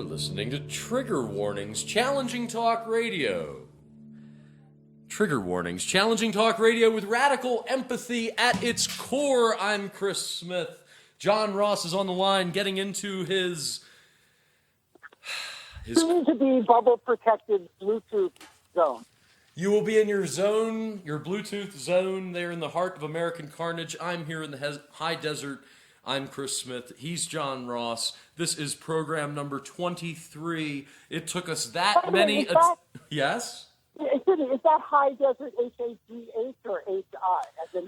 You're listening to Trigger Warnings, Challenging Talk Radio. Trigger Warnings, Challenging Talk Radio with radical empathy at its core. I'm Chris Smith. John Ross is on the line getting into his soon-to-be bubble-protected Bluetooth zone. You will be in your zone, your Bluetooth zone there in the heart of American carnage. I'm here in the high desert. I'm Chris Smith. He's John Ross. This is program number 23. It took us that many... Yes? Is that high desert H-A-G-H or H-I? As in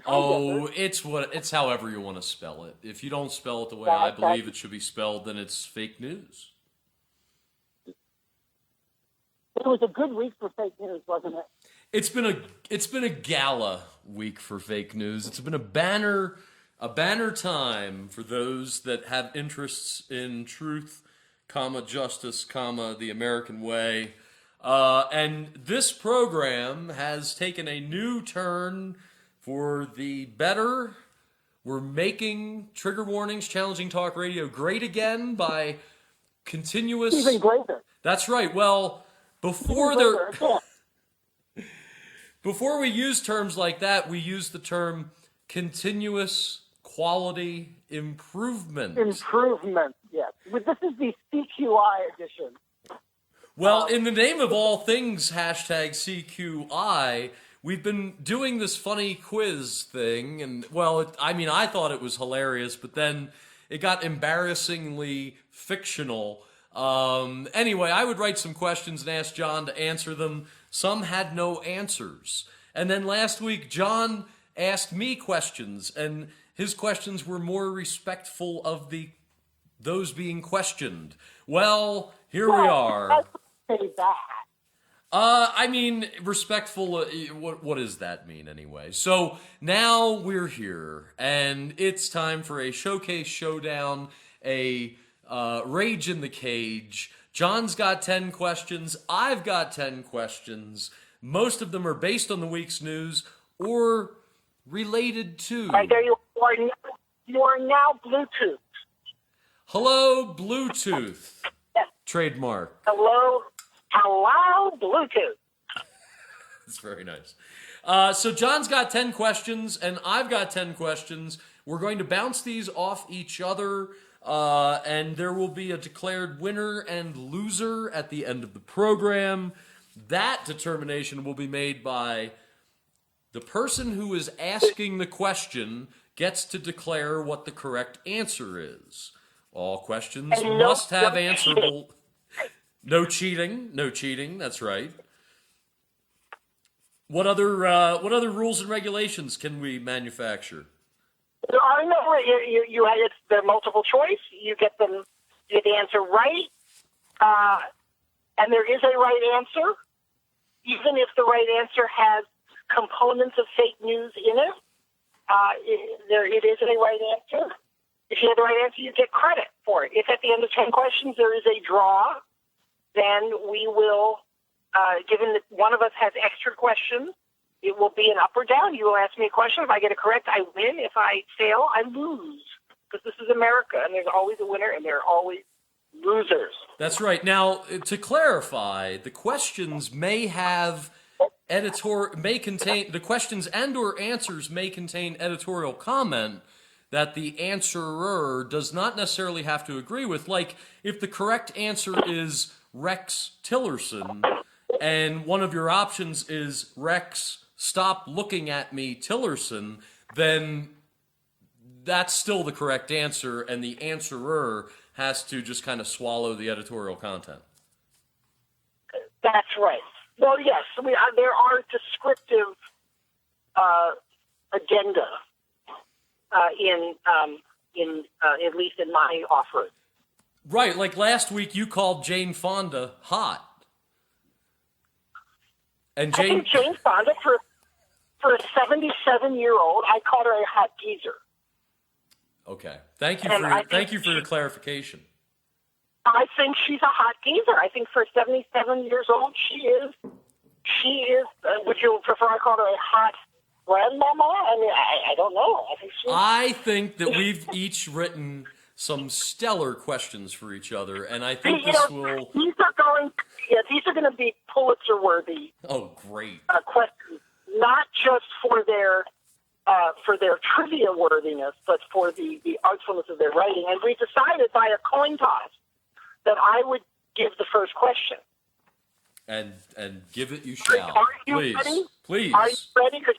it's however you want to spell it. If you don't spell it the way I believe it should be spelled, then it's fake news. It was a good week for fake news, wasn't it? It's been a gala week for fake news. It's been a banner time for those that have interests in truth, justice, the American way. And this program has taken a new turn for the better. We're making Trigger Warnings, Challenging Talk Radio great again by continuous... Even greater. That's right. Well, before we use terms like that, we use the term continuous quality improvement. Improvement, yes. This is the CQI edition. Well, in the name of all things #CQI, we've been doing this funny quiz thing, and, I thought it was hilarious, but then it got embarrassingly fictional. Anyway, I would write some questions and ask John to answer them. Some had no answers. And then last week, John asked me questions, and his questions were more respectful of those being questioned. Well, here we are. I say that. Respectful, what does that mean anyway? So now we're here, and it's time for a showcase showdown, a rage in the cage. John's got 10 questions. I've got 10 questions. Most of them are based on the week's news or related to... Right there you are now Bluetooth. Hello, Bluetooth. Yes. Trademark. Hello, Bluetooth. That's very nice. So John's got 10 questions, and I've got 10 questions. We're going to bounce these off each other, and there will be a declared winner and loser at the end of the program. That determination will be made by the person who is asking the question gets to declare what the correct answer is. All questions must have answerable... No cheating, that's right. What other rules and regulations can we manufacture? There are no. It's the multiple choice. You get the answer right, and there is a right answer, even if the right answer has components of fake news in it. It is a right answer. If you have the right answer, you get credit for it. If at the end of 10 questions there is a draw, then we will, given that one of us has extra questions, it will be an up or down. You will ask me a question. If I get it correct, I win. If I fail, I lose. Because this is America, and there's always a winner, and there are always losers. That's right. Now, to clarify, the questions may have the questions and or answers may contain editorial comment that the answerer does not necessarily have to agree with. Like, if the correct answer is Rex Tillerson, and one of your options is Rex, stop looking at me, Tillerson, then that's still the correct answer, and the answerer has to just kind of swallow the editorial content. That's right. Well, yes, there are descriptive agenda in at least in my offer. Right, like last week you called Jane Fonda hot. And I think Jane Fonda, for a 77-year-old, I called her a hot geezer. Okay, thank you for the clarification. I think she's a hot geezer. I think for 77 years old, she is. Would you prefer I call her a hot grandmama? I mean, I don't know. I think that we've each written some stellar questions for each other, and I think These are going to be Pulitzer-worthy. Oh, great! Questions, not just for their trivia worthiness, but for the artfulness of their writing. And we decided by a coin toss that I would give the first question. And give it you shall. Are you Please. ready? Please. Are you ready? Because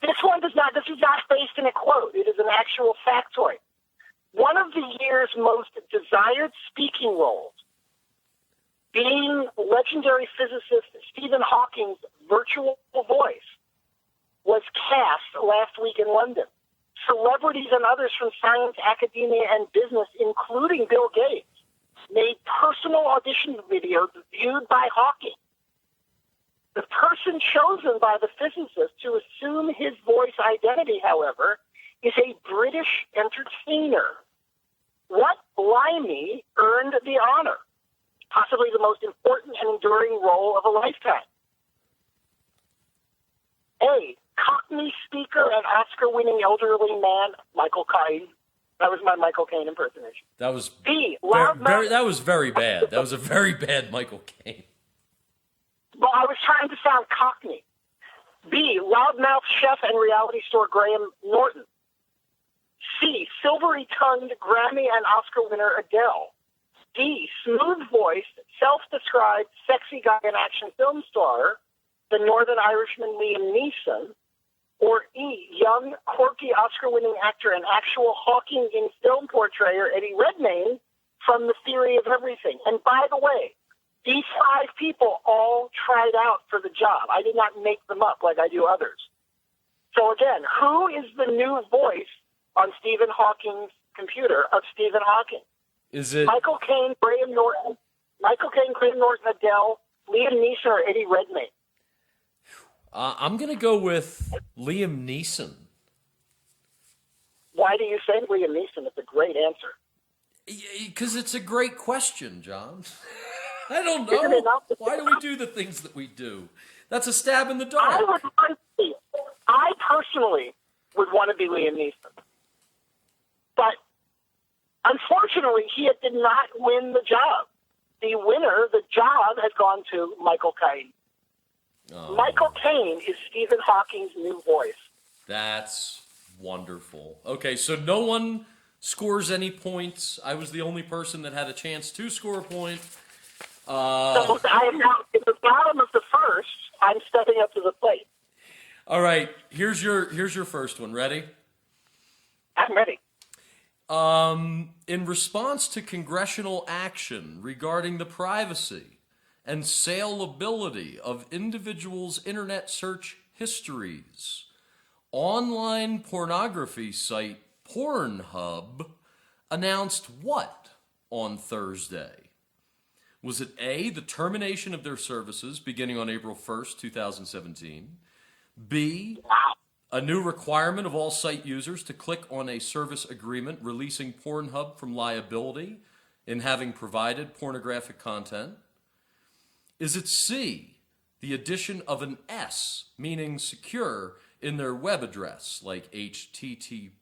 this is not based in a quote. It is an actual factoid. One of the year's most desired speaking roles, being legendary physicist Stephen Hawking's virtual voice, was cast last week in London. Celebrities and others from science, academia, and business, including Bill Gates, made personal audition videos viewed by Hawking. The person chosen by the physicist to assume his voice identity, however, is a British entertainer. What blimey earned the honor? Possibly the most important and enduring role of a lifetime. A. Cockney speaker and Oscar-winning elderly man, Michael Caine. That was my Michael Caine impersonation. That was B. that was very bad. That was a very bad Michael Caine. Well, I was trying to sound Cockney. B. Loudmouth chef and reality star Graham Norton. C. Silvery-tongued Grammy and Oscar winner Adele. D. Smooth-voiced, self-described sexy guy and action film star, the Northern Irishman Liam Neeson. Or E. Young, quirky Oscar-winning actor and actual Hawking in film portrayer Eddie Redmayne from The Theory of Everything. And by the way, these 5 people all tried out for the job. I did not make them up like I do others. So again, who is the new voice on Stephen Hawking's computer of Stephen Hawking? Is it Michael Caine, Graham Norton, Adele, Liam Neeson, or Eddie Redmayne? I'm going to go with Liam Neeson. Why do you say Liam Neeson? It's a great answer. Because it's a great question, John. I don't know. Why do we do the things that we do? That's a stab in the dark. I personally would want to be Liam Neeson. But unfortunately, he did not win the job. The job has gone to Michael Caine. Oh. Michael Caine is Stephen Hawking's new voice. That's wonderful. Okay, so no one scores any points. I was the only person that had a chance to score a point. So I am now at the bottom of the first. I'm stepping up to the plate. All right, here's your first one. Ready? I'm ready. In response to congressional action regarding the privacy and saleability of individuals' internet search histories, online pornography site Pornhub announced what on Thursday? Was it A, the termination of their services beginning on April 1st, 2017? B, a new requirement of all site users to click on a service agreement releasing Pornhub from liability in having provided pornographic content? Is it C, the addition of an S, meaning secure, in their web address, like HTTPS?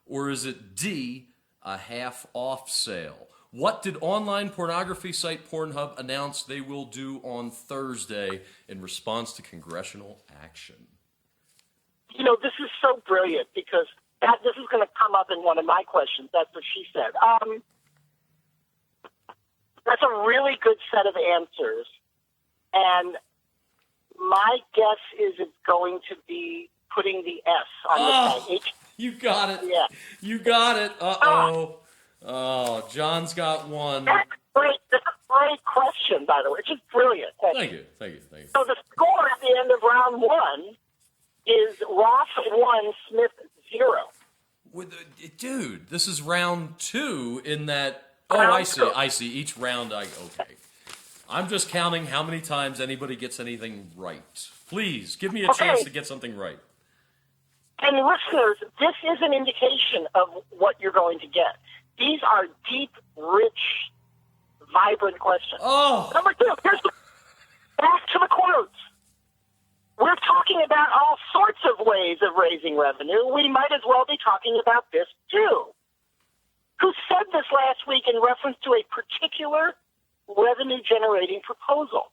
Or is it D, a half-off sale? What did online pornography site Pornhub announce they will do on Thursday in response to congressional action? You know, this is so brilliant because this is going to come up in one of my questions. That's what she said. That's a really good set of answers. And my guess is it's going to be putting the S on the side. You got it. Yeah. You got it. Uh-oh. Oh, John's got one. That's great. That's a great question, by the way. It's just brilliant. Thank you. So the score at the end of round 1 is Ross 1, Smith 0. Dude, this is round 2 in that... Oh, I see. Each round okay. I'm just counting how many times anybody gets anything right. Please, give me a chance to get something right. And listeners, this is an indication of what you're going to get. These are deep, rich, vibrant questions. Oh! Number 2, back to the quotes. We're talking about all sorts of ways of raising revenue. We might as well be talking about this, too. Who said this last week in reference to a particular revenue-generating proposal?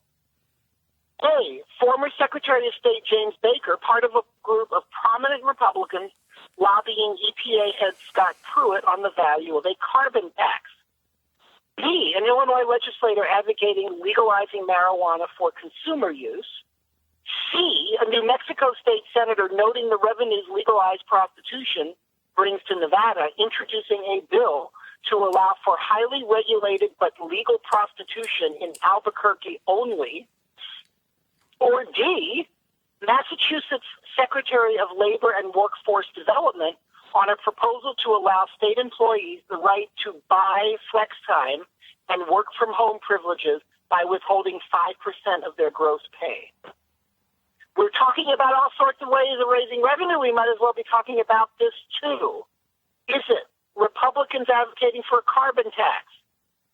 A, former Secretary of State James Baker, part of a group of prominent Republicans lobbying EPA head Scott Pruitt on the value of a carbon tax. B, an Illinois legislator advocating legalizing marijuana for consumer use. C, a New Mexico state senator noting the revenues legalized prostitution brings to Nevada, introducing a bill to allow for highly regulated but legal prostitution in Albuquerque only. Or D, Massachusetts Secretary of Labor and Workforce Development on a proposal to allow state employees the right to buy flex time and work from home privileges by withholding 5% of their gross pay. We're talking about all sorts of ways of raising revenue. We might as well be talking about this, too. Is it Republicans advocating for a carbon tax?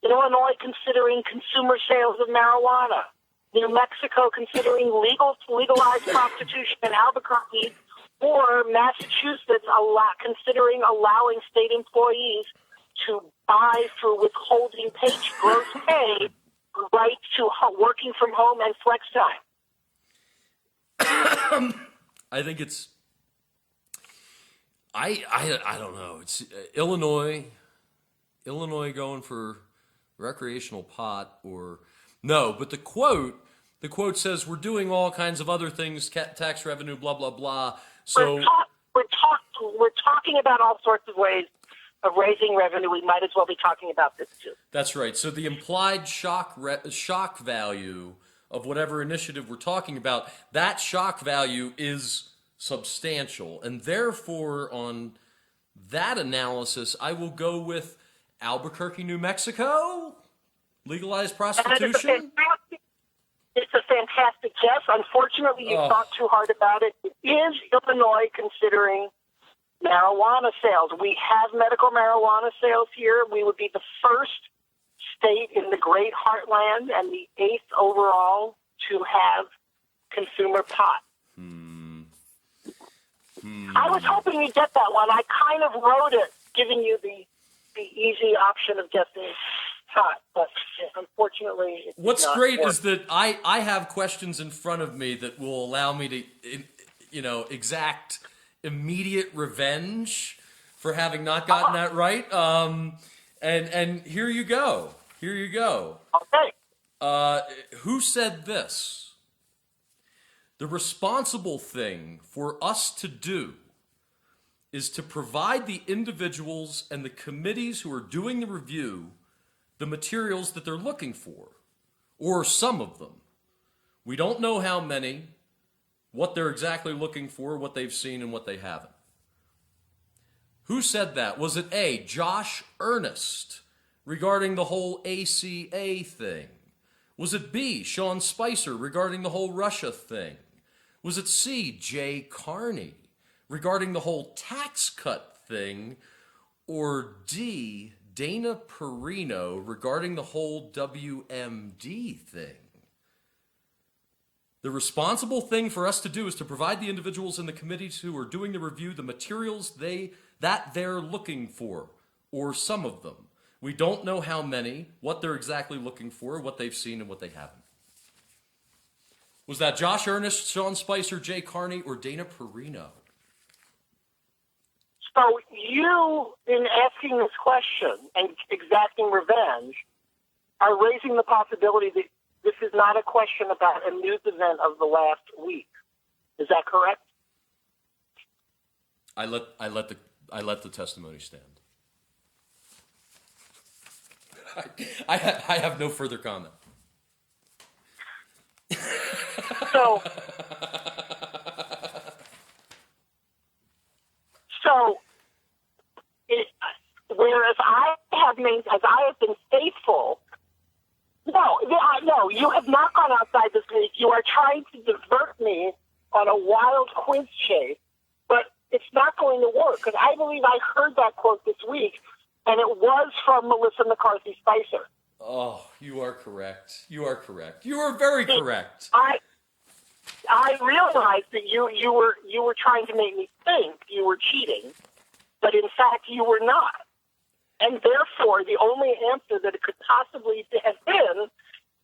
Illinois considering consumer sales of marijuana? New Mexico considering legalized prostitution in Albuquerque? Or Massachusetts considering allowing state employees to buy through withholding gross pay rights to working from home and flex time? I think it's, I don't know. It's Illinois going for recreational pot or no, but the quote says we're doing all kinds of other things, tax revenue, blah, blah, blah. So we're talking about all sorts of ways of raising revenue. We might as well be talking about this too. That's right. So the implied shock value of whatever initiative we're talking about, that shock value is substantial. And therefore, on that analysis, I will go with Albuquerque, New Mexico, legalized prostitution. It's a fantastic guess. Unfortunately, you thought too hard about it. It is Illinois considering marijuana sales. We have medical marijuana sales here. We would be the first state in the Great Heartland and the 8th overall to have consumer pot. I was hoping you'd get that one. I kind of wrote it, giving you the easy option of guessing pot, but unfortunately, it's what's not great work. is that I have questions in front of me that will allow me to, exact immediate revenge for having not gotten that right. And here you go. Okay. Who said this? The responsible thing for us to do is to provide the individuals and the committees who are doing the review the materials that they're looking for, or some of them. We don't know how many, what they're exactly looking for, what they've seen, and what they haven't. Who said that? Was it A, Josh Earnest, regarding the whole ACA thing? Was it B, Sean Spicer, regarding the whole Russia thing? Was it C, Jay Carney, regarding the whole tax cut thing? Or D, Dana Perino, regarding the whole WMD thing? The responsible thing for us to do is to provide the individuals in the committees who are doing the review the materials that they're looking for, or some of them. We don't know how many, what they're exactly looking for, what they've seen, and what they haven't. Was that Josh Earnest, Sean Spicer, Jay Carney, or Dana Perino? So you, in asking this question and exacting revenge, are raising the possibility that this is not a question about a news event of the last week. Is that correct? I let the testimony stand. I have no further comment. Whereas I have been faithful. No, you have not gone outside this week. You are trying to divert me on a wild quiz chase, but it's not going to work because I believe I heard that quote this week, and it was from Melissa McCarthy Spicer. Oh, you are correct. You are very correct. I realized that you were trying to make me think you were cheating, but in fact you were not. And therefore, the only answer that it could possibly have been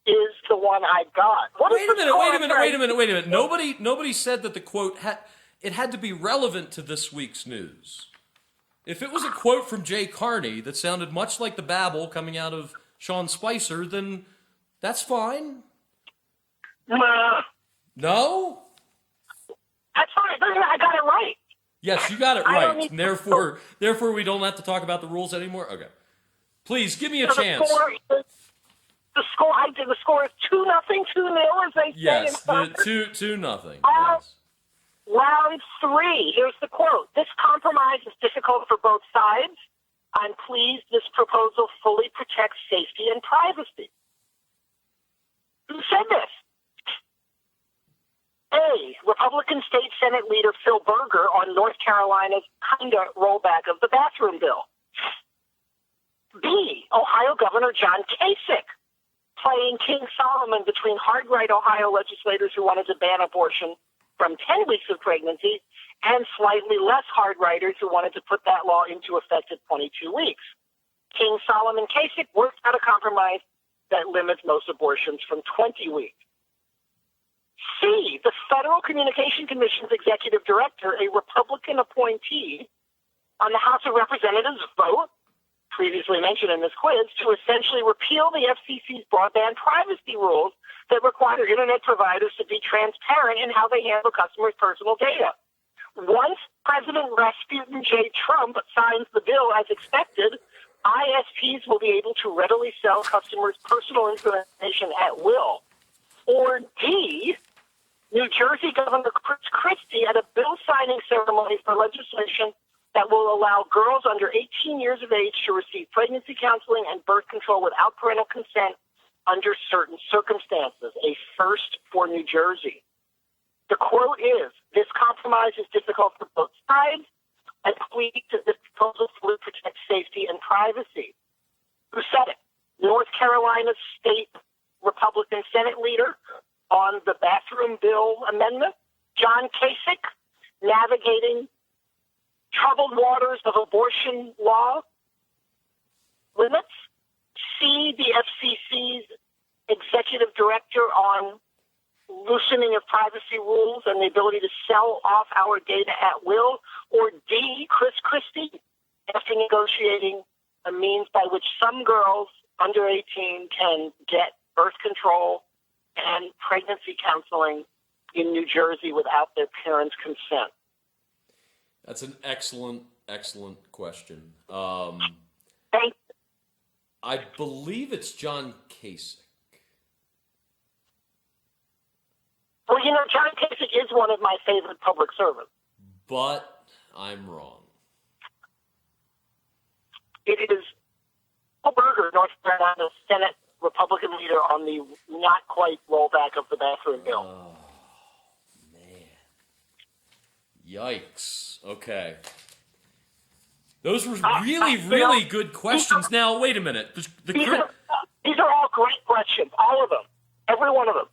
is the one I got. Wait a minute. Nobody said that the quote had to be relevant to this week's news. If it was a quote from Jay Carney that sounded much like the babble coming out of Sean Spicer, then that's fine. No? That's fine. I got it right. Yes, you got it right. And therefore, we don't have to talk about the rules anymore? Okay. Please, give me a chance. The score is 2-0, 2-0, as they say. Yes, in 2-0. Yes. Round 3. Here's the quote. This compromise is difficult for both sides. I'm pleased this proposal fully protects safety and privacy. Who said this? A. Republican State Senate Leader Phil Berger on North Carolina's kinda rollback of the bathroom bill. B. Ohio Governor John Kasich playing King Solomon between hard-right Ohio legislators who wanted to ban abortion from 10 weeks of pregnancy and slightly less hard-righters who wanted to put that law into effect at 22 weeks. King Solomon Kasich worked out a compromise that limits most abortions from 20 weeks. C, the Federal Communication Commission's executive director, a Republican appointee on the House of Representatives, vote, previously mentioned in this quiz, to essentially repeal the FCC's broadband privacy rules that require Internet providers to be transparent in how they handle customers' personal data. Once President Rasputin J. Trump signs the bill as expected, ISPs will be able to readily sell customers' personal information at will. Or D, New Jersey Governor Chris Christie at a bill signing ceremony for legislation that will allow girls under 18 years of age to receive pregnancy counseling and birth control without parental consent under certain circumstances, a first for New Jersey. The quote is, this compromise is difficult for both sides, and please that this proposal fully protects safety and privacy. Who said it? North Carolina State Republican Senate Leader on the bathroom bill amendment, John Kasich, navigating troubled waters of abortion law limits. C, the FCC's executive director on loosening of privacy rules and the ability to sell off our data at will. Or D, Chris Christie, after negotiating a means by which some girls under 18 can get birth control and pregnancy counseling in New Jersey without their parents' consent. That's an excellent question. Thank you. I believe it's John Kasich. Well, you know, John Kasich is one of my favorite public servants. But I'm wrong. It is Phil Berger, North Carolina Senate Republican leader on the not quite rollback of the bathroom bill. Oh, man. Yikes. Okay. Those were really good questions. Now, wait a minute. These are all great questions. All of them. Every one of them.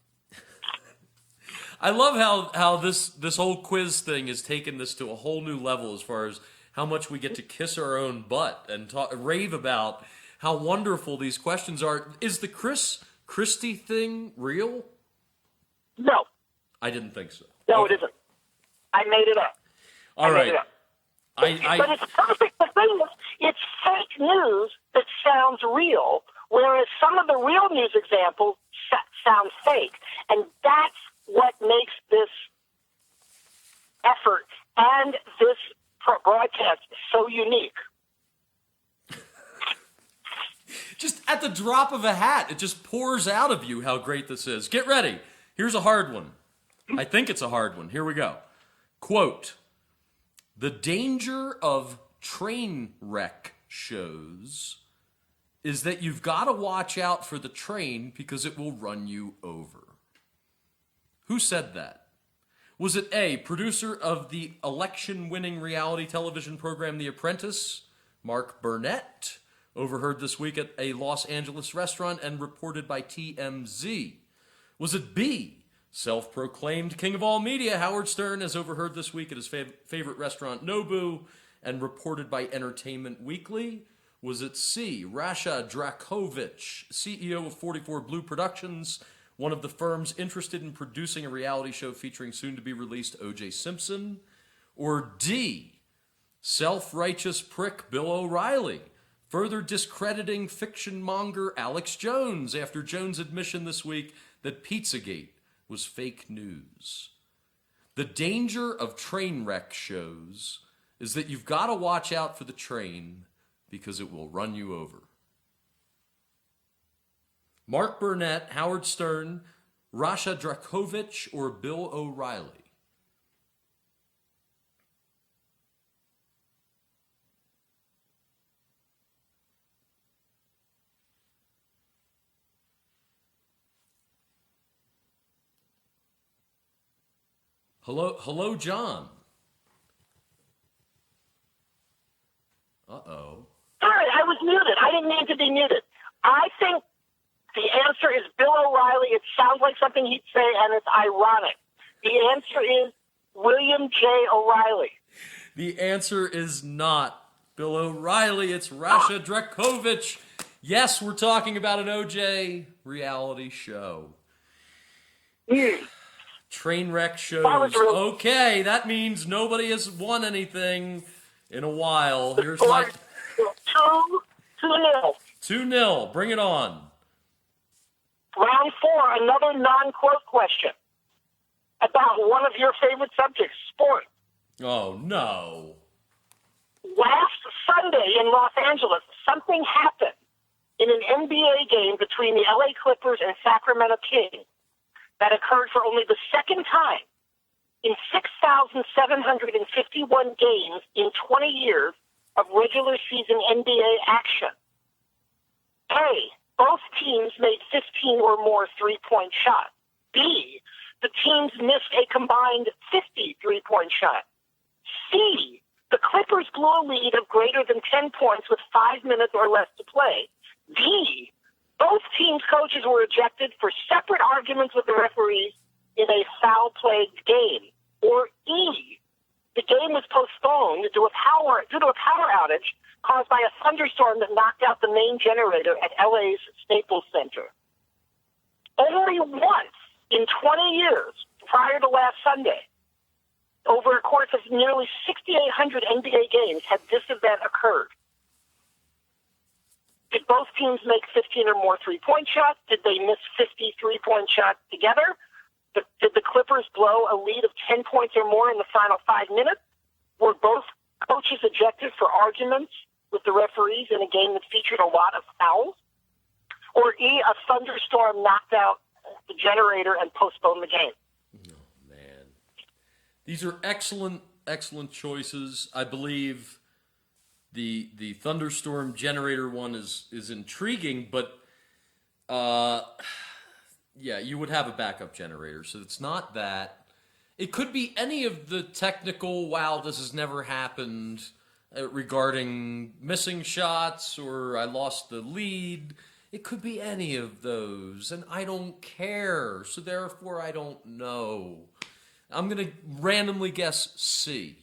I love how this whole quiz thing has taken this to a whole new level as far as how much we get to kiss our own butt and rave about how wonderful these questions are. Is the Chris Christie thing real? No. I didn't think so. No, It isn't. I made it up. All right. But it's perfect. The thing is, it's fake news that sounds real, whereas some of the real news examples sound fake. And that's what makes this effort and this broadcast so unique. Just at the drop of a hat, it just pours out of you how great this is. Get ready. Here's a hard one. I think it's a hard one. Here we go. Quote, the danger of train wreck shows is that you've got to watch out for the train because it will run you over. Who said that? Was it A, producer of the election-winning reality television program The Apprentice, Mark Burnett, overheard this week at a Los Angeles restaurant and reported by TMZ? Was it B, Self-proclaimed king of all media, Howard Stern has overheard this week at his favorite restaurant, Nobu, and reported by Entertainment Weekly. Was it C, Rasha Dracovic, CEO of 44 Blue Productions, one of the firms interested in producing a reality show featuring soon-to-be-released O.J. Simpson? Or D, self-righteous prick Bill O'Reilly, further discrediting fiction monger Alex Jones after Jones' admission this week that Pizzagate was fake news? The danger of train wreck shows is that you've got to watch out for the train because it will run you over. Mark Burnett, Howard Stern, Rasha Dracovic, or Bill O'Reilly? Hello, John. Uh-oh. Sorry, I was muted. I didn't mean to be muted. I think the answer is Bill O'Reilly. It sounds like something he'd say, and it's ironic. The answer is William J. O'Reilly. The answer is not Bill O'Reilly. It's Rasha Dracovic. Yes, we're talking about an OJ reality show. Train wreck shows. Okay, that means nobody has won anything in a while. Here's my 2-0. 2-0. Bring it on. Round 4, another non-quote question about one of your favorite subjects, sport. Oh, no. Last Sunday in Los Angeles, something happened in an NBA game between the LA Clippers and Sacramento Kings that occurred for only the second time in 6,751 games in 20 years of regular season NBA action. A, both teams made 15 or more three-point shots. B, the teams missed a combined 50 three-point shots. C, the Clippers blew a lead of greater than 10 points with 5 minutes or less to play. D, both teams' coaches were ejected for separate arguments with the referees in a foul-plagued game. Or E, the game was postponed due to a power outage caused by a thunderstorm that knocked out the main generator at LA's Staples Center. Only once in 20 years prior to last Sunday, over a course of nearly 6,800 NBA games, had this event occurred. Did both teams make 15 or more three-point shots? Did they miss 50 three-point shots together? Did the Clippers blow a lead of 10 points or more in the final 5 minutes? Were both coaches ejected for arguments with the referees in a game that featured a lot of fouls? Or E, a thunderstorm knocked out the generator and postponed the game? Oh, man. These are excellent, excellent choices. I believe the thunderstorm generator one is intriguing, but yeah, you would have a backup generator, so it's not that. It could be any of the technical, wow, this has never happened, regarding missing shots or I lost the lead. It could be any of those, and I don't care, so therefore I don't know. I'm going to randomly guess C.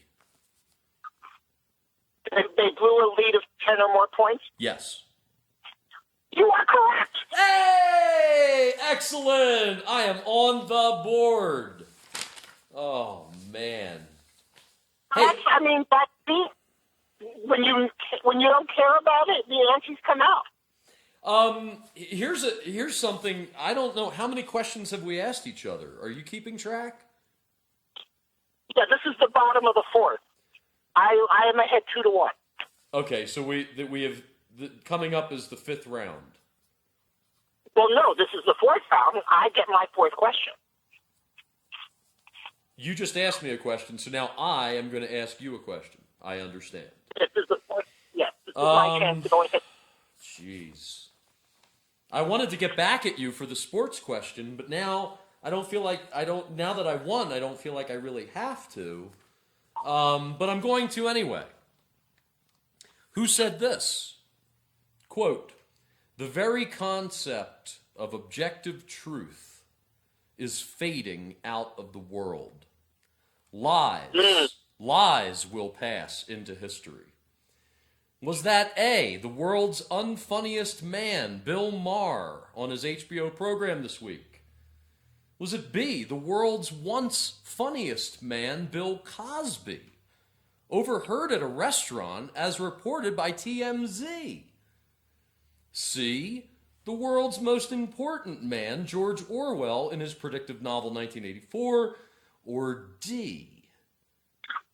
They blew a lead of 10 or more points? Yes. You are correct. Hey! Excellent! I am on the board. Oh, man. Hey. I mean, that's the, when you don't care about it, the answers come out. Here's something. I don't know. How many questions have we asked each other? Are you keeping track? Yeah, this is the bottom of the fourth. I am ahead 2-1. Okay, so we have coming up is the fifth round. Well, no, this is the fourth round. I get my fourth question. You just asked me a question, so now I am going to ask you a question. I understand. This is the fourth. Yes, this is my chance to go ahead. Jeez. I wanted to get back at you for the sports question, but now I don't feel like now that I won, I don't feel like I really have to. But I'm going to anyway. Who said this? Quote, "The very concept of objective truth is fading out of the world. Lies will pass into history. Was that A, the world's unfunniest man, Bill Maher, on his HBO program this week? Was it B, the world's once funniest man, Bill Cosby, overheard at a restaurant as reported by TMZ? C, the world's most important man, George Orwell, in his predictive novel 1984? Or D,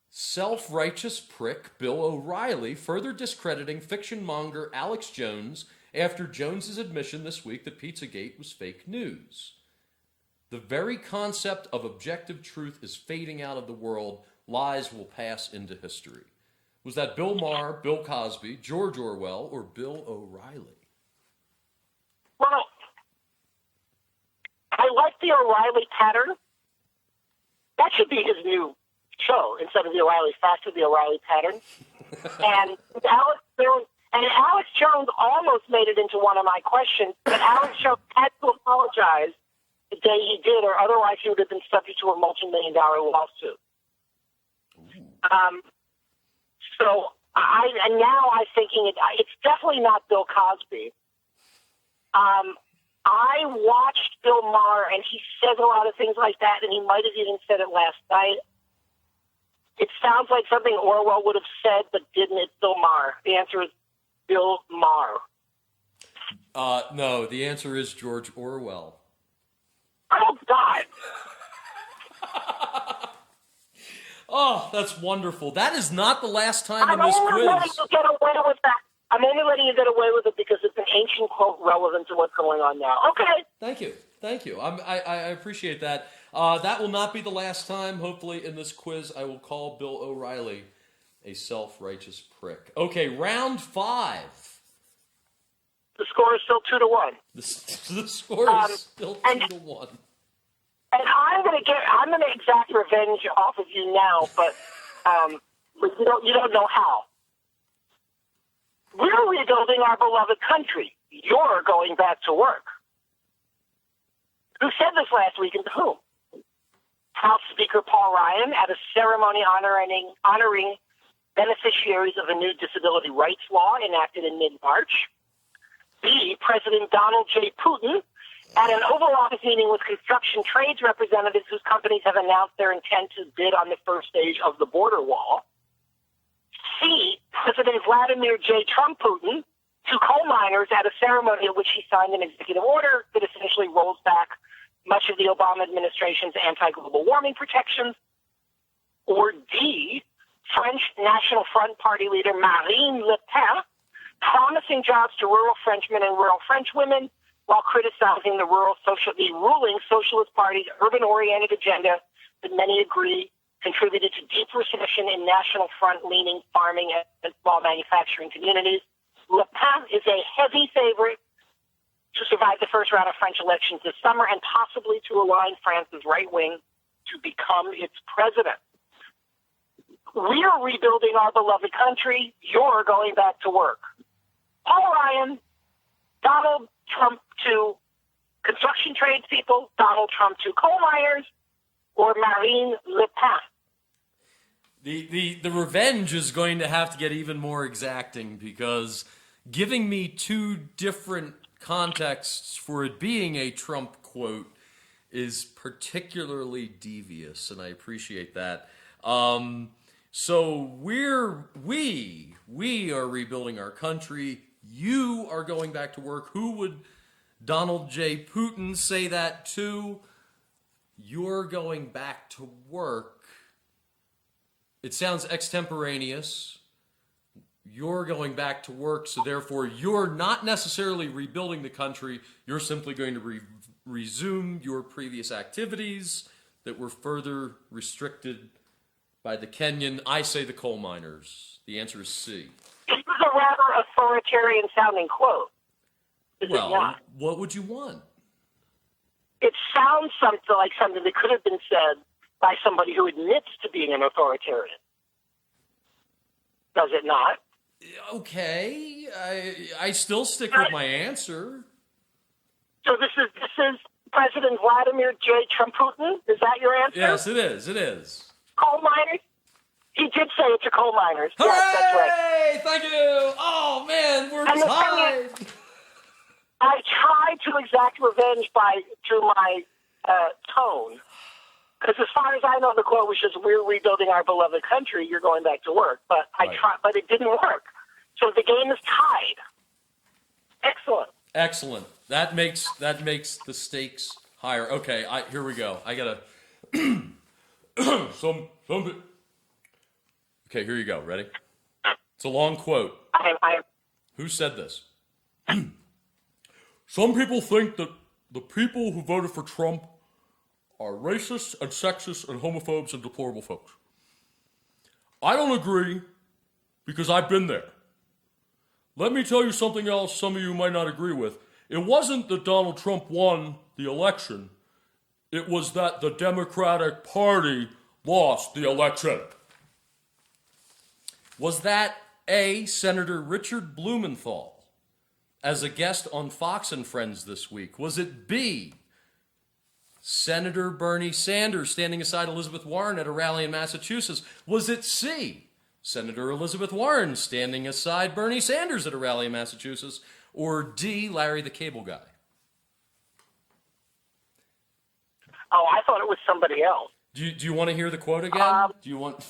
self-righteous prick Bill O'Reilly, further discrediting fiction monger Alex Jones after Jones's admission this week that Pizzagate was fake news? The very concept of objective truth is fading out of the world. Lies will pass into history. Was that Bill Maher, Bill Cosby, George Orwell, or Bill O'Reilly? Well, I like the O'Reilly pattern. That should be his new show instead of the O'Reilly Factor, the O'Reilly pattern. And Alex Jones almost made it into one of my questions, but Alex Jones had to apologize the day he did, or otherwise he would have been subject to a multi-million-dollar lawsuit. So now I'm thinking it's definitely not Bill Cosby. I watched Bill Maher, and he says a lot of things like that, and he might have even said it last night. It sounds like something Orwell would have said, but didn't. It's Bill Maher. The answer is Bill Maher. No, the answer is George Orwell. Oh, God. Oh, that's wonderful. That is not the last time in I'm this only letting quiz. you get away with that. I'm only letting you get away with it because it's an ancient quote relevant to what's going on now. Okay. Thank you. I appreciate that. That will not be the last time. Hopefully, in this quiz, I will call Bill O'Reilly a self-righteous prick. Okay, round 5. The score is still 2-1. The score is still 2-1. And I'm gonna exact revenge off of you now, but you don't know how. We're rebuilding our beloved country. You're going back to work. Who said this last week and to whom? House Speaker Paul Ryan at a ceremony honoring beneficiaries of a new disability rights law enacted in mid-March. B, President Donald J. Putin at an Oval Office meeting with construction trades representatives whose companies have announced their intent to bid on the first stage of the border wall. C, President Vladimir J. Trump Putin to coal miners at a ceremony at which he signed an executive order that essentially rolls back much of the Obama administration's anti-global warming protections. Or D, French National Front Party leader Marine Le Pen promising jobs to rural Frenchmen and rural French women while criticizing the ruling Socialist Party's urban-oriented agenda that many agree contributed to deep recession in National Front-leaning farming and small manufacturing communities. Le Pen is a heavy favorite to survive the first round of French elections this summer and possibly to align France's right wing to become its president. We're rebuilding our beloved country. You're going back to work. Paul Ryan, Donald Trump to construction tradespeople, Donald Trump to coal miners, or Marine Le Pen. The revenge is going to have to get even more exacting because giving me two different contexts for it being a Trump quote is particularly devious, and I appreciate that. So we are rebuilding our country. You are going back to work. Who would Donald J. Putin say that to? You're going back to work. It sounds extemporaneous. You're going back to work, so therefore you're not necessarily rebuilding the country. You're simply going to resume your previous activities that were further restricted by the Kenyan, I say the coal miners. The answer is C. This is a rather authoritarian-sounding quote. Is it not? What would you want? It sounds like something that could have been said by somebody who admits to being an authoritarian. Does it not? Okay, I still stick with my answer. So this is President Vladimir J. Trumputin? Is that your answer? Yes, it is. It is. Coal miners? He did say it's a coal miners. Hooray! Yes, that's right. Thank you. Oh, man, we're And the tied. thing is, I tried to exact revenge through my tone. Because as far as I know, the quote was just, "We're rebuilding our beloved country. You're going back to work." But I tried, but it didn't work. So the game is tied. Excellent. Excellent. That makes the stakes higher. Okay, here we go. I gotta some. Okay, here you go. Ready? It's a long quote. Who said this? Some people think that the people who voted for Trump are racist and sexist and homophobes and deplorable folks. I don't agree because I've been there. Let me tell you something else some of you might not agree with. It wasn't that Donald Trump won the election. It was that the Democratic Party lost the election. Was that A, Senator Richard Blumenthal as a guest on Fox and Friends this week? Was it B, Senator Bernie Sanders standing aside Elizabeth Warren at a rally in Massachusetts? Was it C, Senator Elizabeth Warren standing aside Bernie Sanders at a rally in Massachusetts? Or D, Larry the Cable Guy? Oh, I thought it was somebody else. Do you want to hear the quote again? Do you want?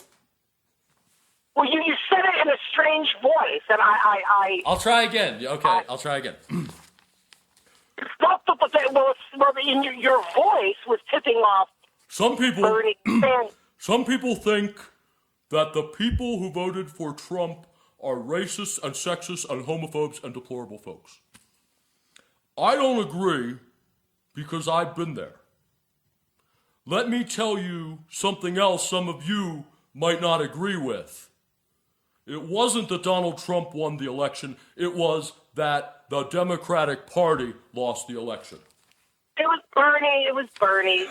Well, you said it in a strange voice, and I'll try again. Okay, I'll try again. Your voice was tipping off. Some people Bernie Sanders. Some people think that the people who voted for Trump are racist and sexist and homophobes and deplorable folks. I don't agree because I've been there. Let me tell you something else some of you might not agree with. It wasn't that Donald Trump won the election. It was that the Democratic Party lost the election. It was Bernie. It was Bernie.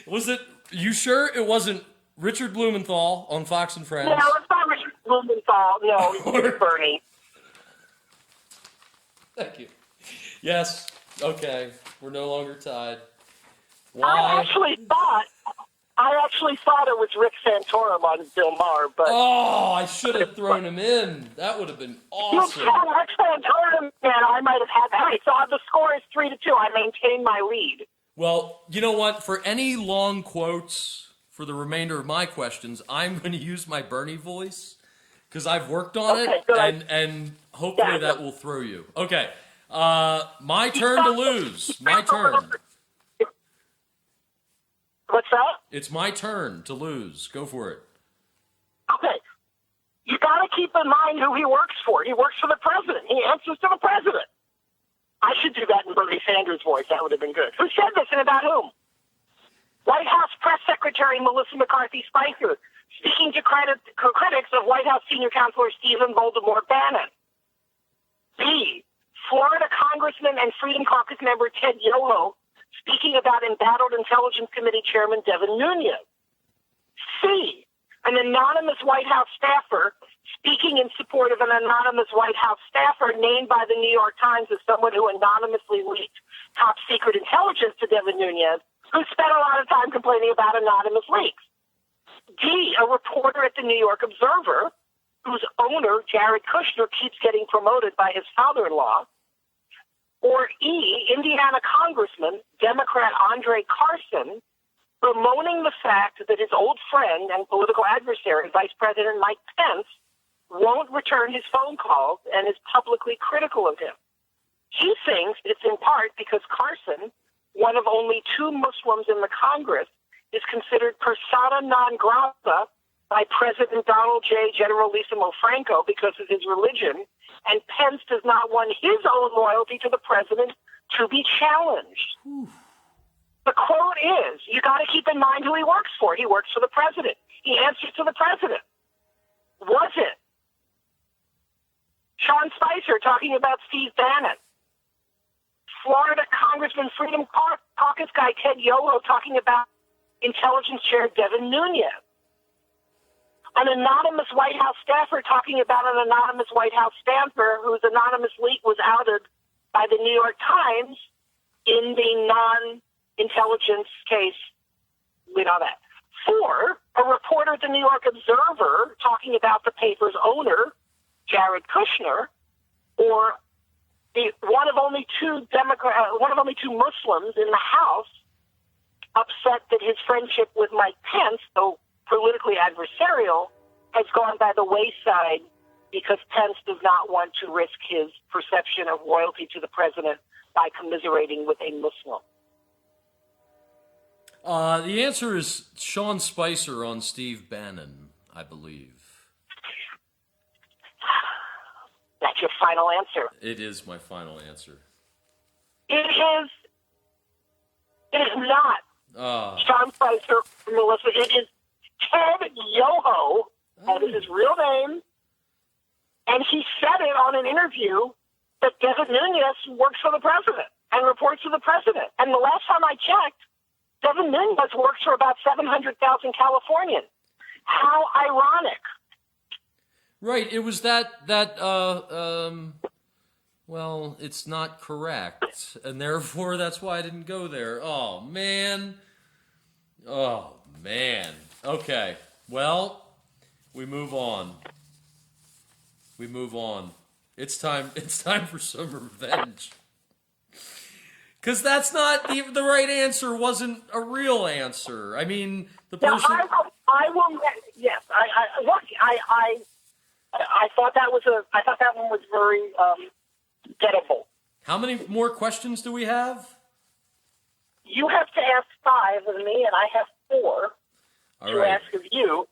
Was it? You sure it wasn't Richard Blumenthal on Fox and Friends? No, it's not Richard Blumenthal. No, it was Bernie. Thank you. Yes. Okay. We're no longer tied. Why? I actually thought it was Rick Santorum on Bill Maher, but I should have thrown him in. That would have been awesome. Rick Santorum, man, I might have had that. So the score is 3-2. I maintain my lead. Well, you know what? For any long quotes for the remainder of my questions, I'm going to use my Bernie voice because I've worked on it, and hopefully that will throw you. Okay, my turn to lose. My turn. What's that? It's my turn to lose. Go for it. Okay. You got to keep in mind who he works for. He works for the president. He answers to the president. I should do that in Bernie Sanders' voice. That would have been good. Who said this and about whom? White House Press Secretary Melissa McCarthy Spicer, speaking to critics of White House Senior Counselor Stephen Voldemort Bannon. B, Florida Congressman and Freedom Caucus member Ted Yoho, speaking about embattled Intelligence Committee Chairman Devin Nunes. C, an anonymous White House staffer speaking in support of an anonymous White House staffer named by the New York Times as someone who anonymously leaked top-secret intelligence to Devin Nunes, who spent a lot of time complaining about anonymous leaks. D, a reporter at the New York Observer, whose owner, Jared Kushner, keeps getting promoted by his father-in-law. Or E, Indiana Congressman, Democrat Andre Carson, bemoaning the fact that his old friend and political adversary, Vice President Mike Pence, won't return his phone calls and is publicly critical of him. He thinks it's in part because Carson, one of only 2 Muslims in the Congress, is considered persona non grata by President Donald J. Generalissimo Franco because of his religion, and Pence does not want his own loyalty to the president to be challenged. The quote is, you got to keep in mind who he works for. He works for the president. He answers to the president. Was it Sean Spicer talking about Steve Bannon? Florida Congressman Freedom Caucus guy Ted Yoho talking about Intelligence Chair Devin Nunes? An anonymous White House staffer talking about an anonymous White House staffer whose anonymous leak was outed by the New York Times in the non-intelligence case. We know that. 4, a reporter at the New York Observer talking about the paper's owner, Jared Kushner, or one of only two Muslims in the House upset that his friendship with Mike Pence, though politically adversarial, has gone by the wayside because Pence does not want to risk his perception of loyalty to the president by commiserating with a Muslim. The answer is Sean Spicer on Steve Bannon, I believe. That's your final answer. It is my final answer. It is not Sean Spicer or Melissa. It is Ted Yoho. That is his real name. And he said it on an interview that Devin Nunes works for the president and reports to the president. And the last time I checked, Devin Nunes works for about 700,000 Californians. How ironic. Right, it was well, it's not correct, and therefore that's why I didn't go there. Oh, man. Okay, well, we move on. It's time for some revenge. Because that's not, the right answer wasn't a real answer. I mean, the person... No, I will, yes, I thought that one was very gettable. How many more questions do we have? You have to ask 5 of me, and I have 4 to ask of you.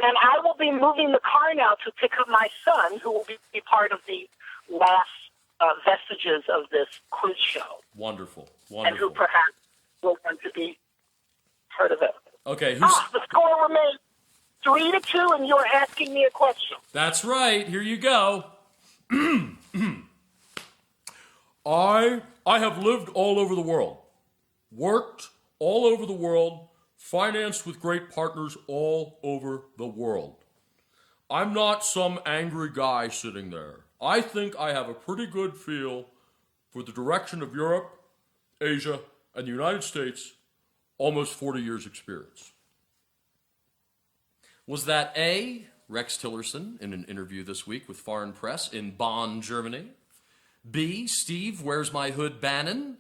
And I will be moving the car now to pick up my son, who will be part of the last vestiges of this quiz show. Wonderful. And who perhaps will want to be part of it. Okay. The score remains 3-2, and you're asking me a question. That's right. Here you go. I have lived all over the world, worked all over the world, financed with great partners all over the world. I'm not some angry guy sitting there. I think I have a pretty good feel for the direction of Europe, Asia, and the United States, almost 40 years experience. Was that A, Rex Tillerson in an interview this week with Foreign Press in Bonn, Germany? B, Steve, Where's My Hood Bannon?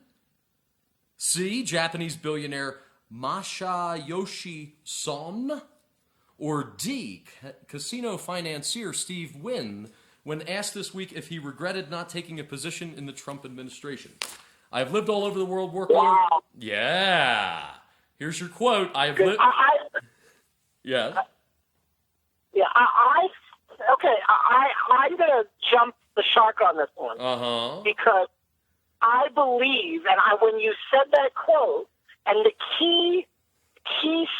C, Japanese billionaire Masayoshi Son? Or D, casino financier Steve Wynn, when asked this week if he regretted not taking a position in the Trump administration. I've lived all over the world, worked all over... Yeah. Here's your quote. I have lived... Yeah. Yeah, I'm going to jump the shark on this one. Because I believe, and when you said that quote, and the key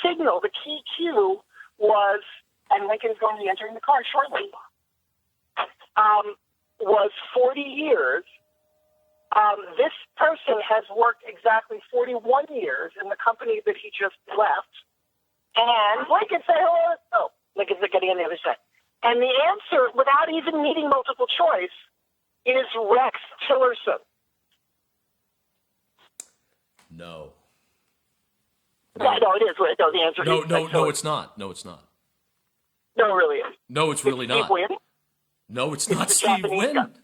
signal, the key cue was, and Lincoln's going to be entering the car shortly, was 40 years. This person has worked exactly 41 years in the company that he just left. And Lincoln, say hello. Oh, Lincoln's getting on the other side. And the answer, without even needing multiple choice, is Rex Tillerson. No. No, it is. No, the answer is No, it's not. No, it's not. No, it really is. No, it's really not. Steve Wynn? No, it's not Steve Wynn.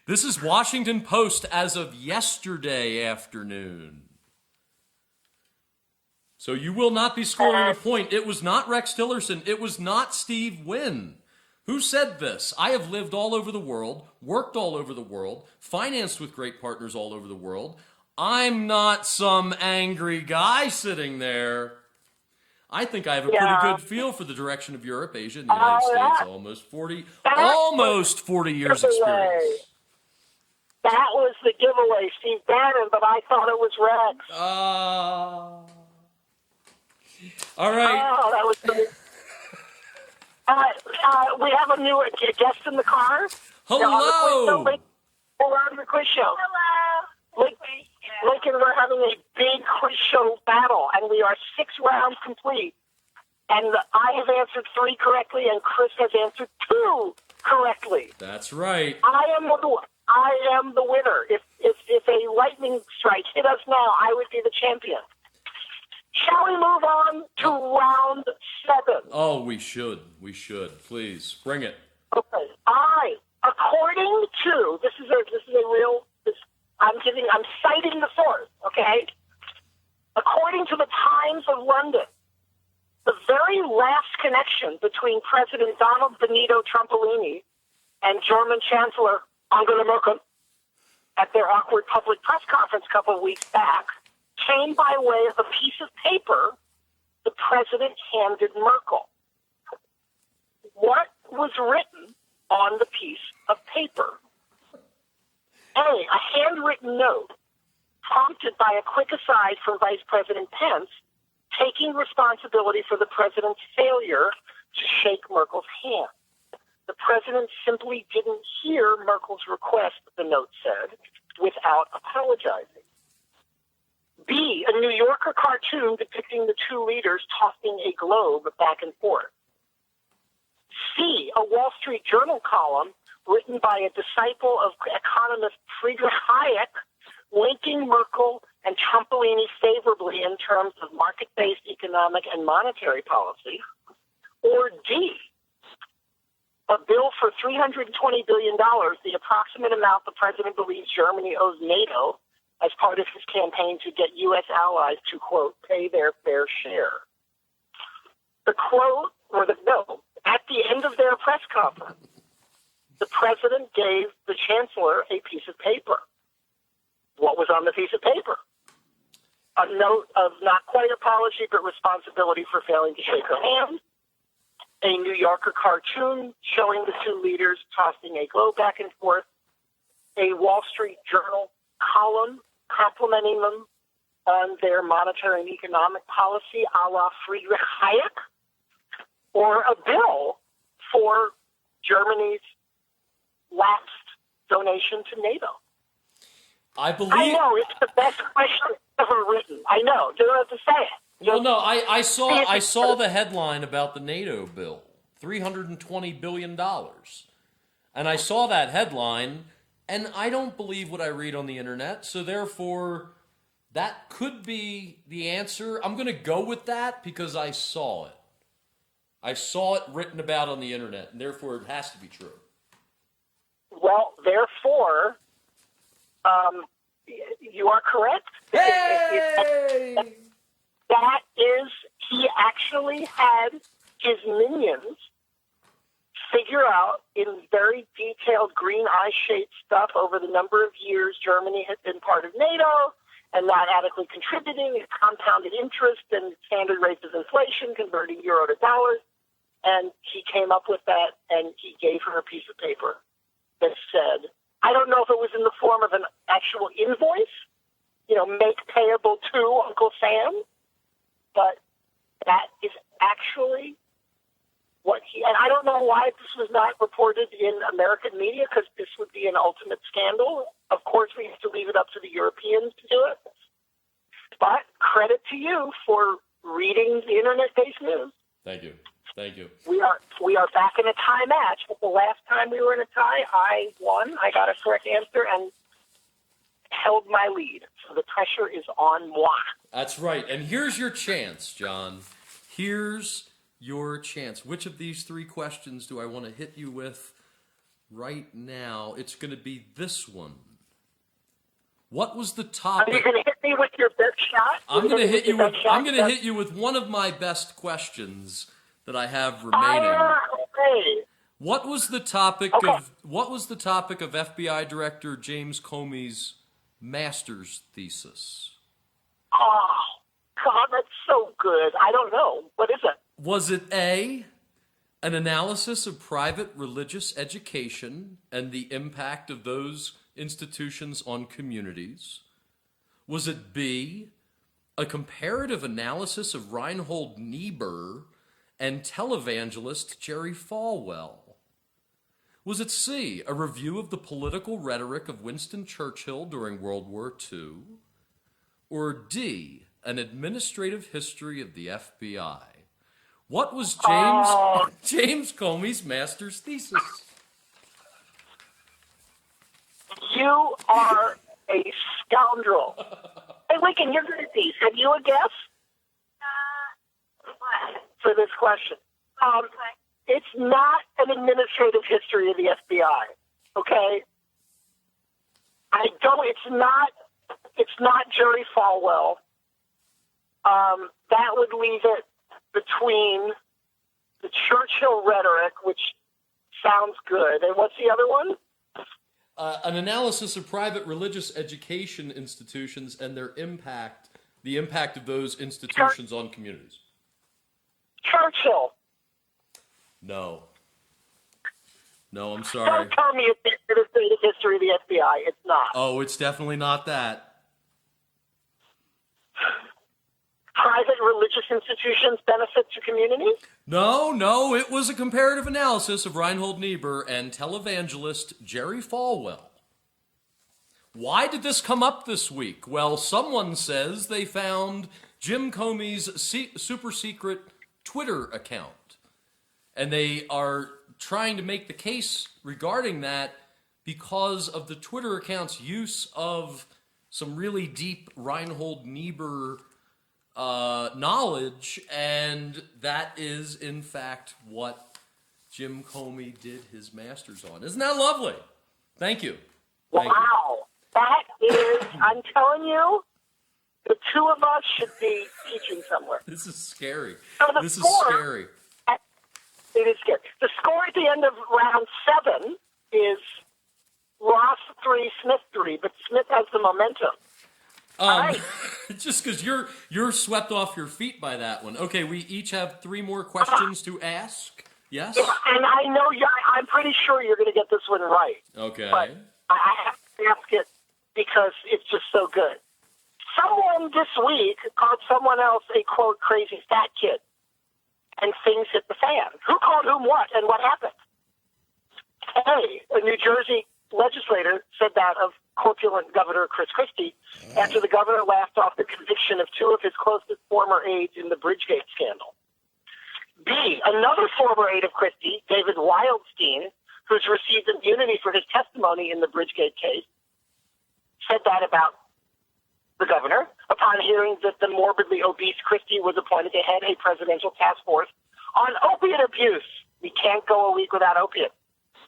This is Washington Post as of yesterday afternoon. So you will not be scoring a point. It was not Rex Tillerson. It was not Steve Wynn. Who said this? I have lived all over the world, worked all over the world, financed with great partners all over the world. I'm not some angry guy sitting there. I think I have a pretty good feel for the direction of Europe, Asia, and the United States. Almost 40 years experience. That was the giveaway, Steve Bannon, but I thought it was Rex. All right. Oh, that was great. We have a new guest in the car. Hello. We're on the quiz show. Hello. Lincoln, we're having a big quiz show battle, and we are 6 rounds complete. And I have answered 3 correctly, and Chris has answered 2 correctly. That's right. I am I am the winner. If a lightning strike hit us now, I would be the champion. Shall we move on to round 7? Oh, we should. Please bring it. Okay. According to this is a real. I'm citing the source. Okay. According to the Times of London, the very last connection between President Donald Benito Trumpolini and German Chancellor Angela Merkel at their awkward public press conference a couple of weeks back came by way of a piece of paper the president handed Merkel. What was written on the piece of paper? A handwritten note prompted by a quick aside from Vice President Pence taking responsibility for the president's failure to shake Merkel's hand. The president simply didn't hear Merkel's request, the note said, without apologizing. B, a New Yorker cartoon depicting the two leaders tossing a globe back and forth. C, a Wall Street Journal column written by a disciple of economist Friedrich Hayek linking Merkel and Trumpolini favorably in terms of market-based economic and monetary policy. Or D, a bill for $320 billion, the approximate amount the president believes Germany owes NATO as part of his campaign to get U.S. allies to, quote, pay their fair share. The quote, or the no, at the end of their press conference, the president gave the chancellor a piece of paper. What was on the piece of paper? A note of not quite apology, but responsibility for failing to shake her hand. A New Yorker cartoon showing the two leaders tossing a globe back and forth. A Wall Street Journal column complimenting them on their monetary and economic policy a la Friedrich Hayek. Or a bill for Germany's lapsed donation to NATO. I know, it's the best question ever written. I know. You don't have to say it. Well, no, I saw the headline about the NATO bill, $320 billion. And I saw that headline, and I don't believe what I read on the internet, so therefore that could be the answer. I'm going to go with that because I saw it. I saw it written about on the internet, and therefore it has to be true. Well, therefore, you are correct. Hey! That is, he actually had his minions figure out in very detailed green eye-shaped stuff over the number of years Germany had been part of NATO and not adequately contributing, compounded interest and standard rates of inflation, converting euro to dollars. And he came up with that, and he gave her a piece of paper that said, I don't know if it was in the form of an actual invoice, make payable to Uncle Sam, but that is actually what he, and I don't know why this was not reported in American media, because this would be an ultimate scandal. Of course, we used to leave it up to the Europeans to do it. But credit to you for reading the internet-based news. Thank you. We are back in a tie match. But the last time we were in a tie, I won. I got a correct answer and held my lead. So the pressure is on moi. That's right. And here's your chance, John. Here's your chance. Which of these 3 questions do I want to hit you with right now? It's going to be this one. What was the topic? Are you going to hit me with your best shot? I'm going to hit you with one of my best questions that I have remaining. Okay. What was the topic of FBI Director James Comey's master's thesis? Oh, God, that's so good. I don't know. What is it? Was it A, an analysis of private religious education and the impact of those institutions on communities? Was it B, a comparative analysis of Reinhold Niebuhr and televangelist Jerry Falwell? Was it C, a review of the political rhetoric of Winston Churchill during World War II? Or D, an administrative history of the FBI? What was James Comey's master's thesis? You are a scoundrel. Hey, Lincoln, you're good at these. Have you a guess for this question? It's not an administrative history of the FBI. Okay? It's not Jerry Falwell. That would leave it between the Churchill rhetoric, which sounds good, and what's the other one? An analysis of private religious education institutions and their impact, the impact of those institutions on communities. Churchill. No, I'm sorry. Don't tell me it's the administrative history of the FBI. It's not. Oh, it's definitely not that. Private religious institutions benefit to communities? No, it was a comparative analysis of Reinhold Niebuhr and televangelist Jerry Falwell. Why did this come up this week? Well, someone says they found Jim Comey's super secret Twitter account. And they are trying to make the case regarding that because of the Twitter account's use of some really deep Reinhold Niebuhr knowledge, and that is, in fact, what Jim Comey did his master's on. Isn't that lovely? Thank you. Wow. That is, I'm telling you, the two of us should be teaching somewhere. This is scary. So This is scary. It is scary. The score at the end of round 7 is Ross 3, Smith 3, but Smith has the momentum. Right. Just because you're swept off your feet by that one. Okay, we each have 3 more questions to ask. Yes? And I know I'm pretty sure you're going to get this one right. Okay. But I have to ask it because it's just so good. Someone this week called someone else a, quote, crazy fat kid. And things hit the fan. Who called whom what, and what happened? A New Jersey legislator said that of corpulent Governor Chris Christie after the governor laughed off the conviction of 2 of his closest former aides in the Bridgegate scandal. B, another former aide of Christie, David Wildstein, who's received immunity for his testimony in the Bridgegate case, said that about the governor upon hearing that the morbidly obese Christie was appointed to head a presidential task force on opiate abuse. We can't go a week without opiates.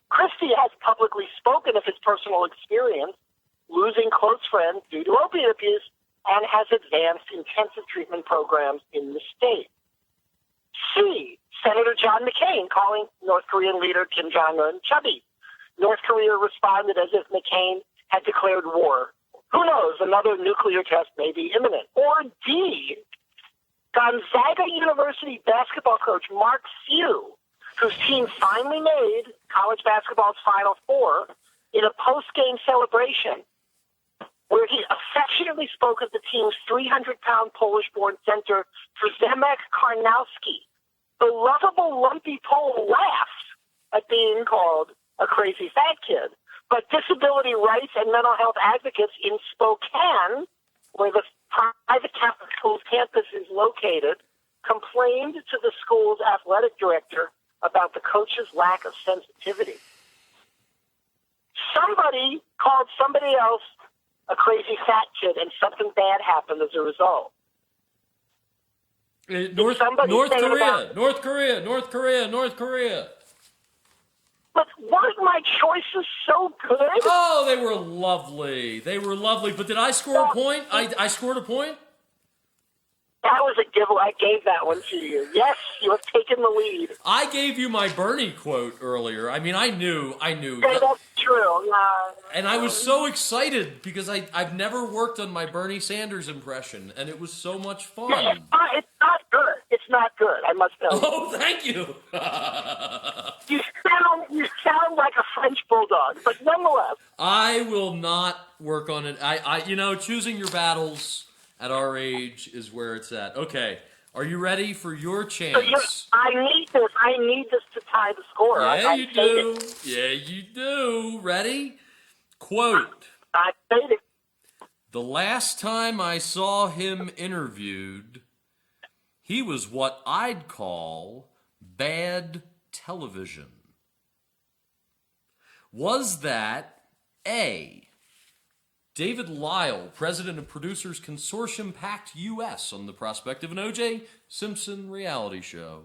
Christie has publicly spoken of his personal experience losing close friends due to opiate abuse and has advanced intensive treatment programs in the state. C, Senator John McCain calling North Korean leader Kim Jong-un chubby. North Korea responded as if McCain had declared war. Who knows, another nuclear test may be imminent. Or D, Gonzaga University basketball coach Mark Few, whose team finally made college basketball's Final Four, in a post-game celebration where he affectionately spoke of the team's 300-pound Polish-born center, Przemek Karnowski. The lovable lumpy Pole laughed at being called a crazy fat kid. But disability rights and mental health advocates in Spokane, where the private Catholic school's campus is located, complained to the school's athletic director about the coach's lack of sensitivity. Somebody called somebody else a crazy fat kid, and something bad happened as a result. North Korea. But weren't my choices so good? Oh, they were lovely. But did I score a point? I scored a point? That was a giveaway. I gave that one to you. Yes, you have taken the lead. I gave you my Bernie quote earlier. I mean, I knew. Yeah, that's true. And I was so excited because I've never worked on my Bernie Sanders impression, and it was so much fun. It's not good. It's not good, I must tell you. Oh, thank you. You sound like a French bulldog, but nonetheless. I will not work on it. Choosing your battles at our age is where it's at. Okay, are you ready for your chance? I need this to tie the score. Yeah, you do. Yeah, you do. Ready? Quote. I hate it. The last time I saw him interviewed, he was what I'd call bad television. Was that A, David Lyle, president of Producers Consortium Pact US, on the prospect of an O.J. Simpson reality show?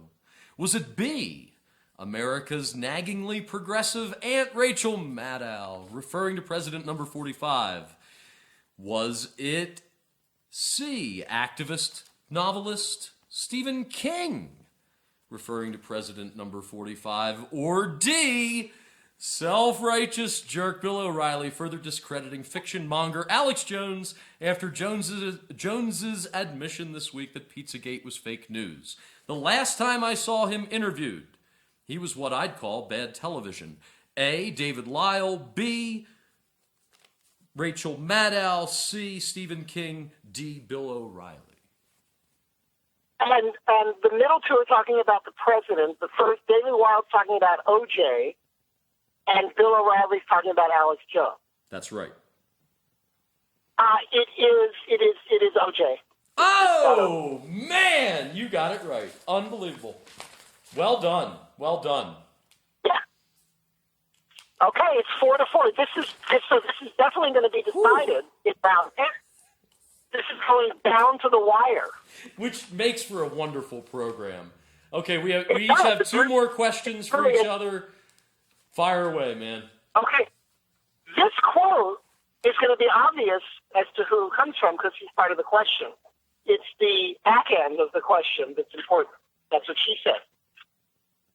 Was it B, America's naggingly progressive Aunt Rachel Maddow, referring to President number 45? Was it C, activist novelist Stephen King, referring to President number 45? Or D, self-righteous jerk Bill O'Reilly, further discrediting fiction monger Alex Jones after Jones's admission this week that Pizzagate was fake news? The last time I saw him interviewed, he was what I'd call bad television. A, David Lyle. B, Rachel Maddow. C, Stephen King. D, Bill O'Reilly. And the middle two are talking about the president. The first, David Lyle, talking about O.J., and Bill O'Reilly's talking about Alex Jones. That's right. It is O.J. Oh, man, you got it right. Unbelievable. Well done. Well done. Yeah. Okay, it's 4-4. This is definitely going to be decided in round 10. This is going down to the wire. Which makes for a wonderful program. Okay, we each have two more questions for each other. Fire away, man. Okay. This quote is going to be obvious as to who it comes from because he's part of the question. It's the back end of the question that's important. That's what she said.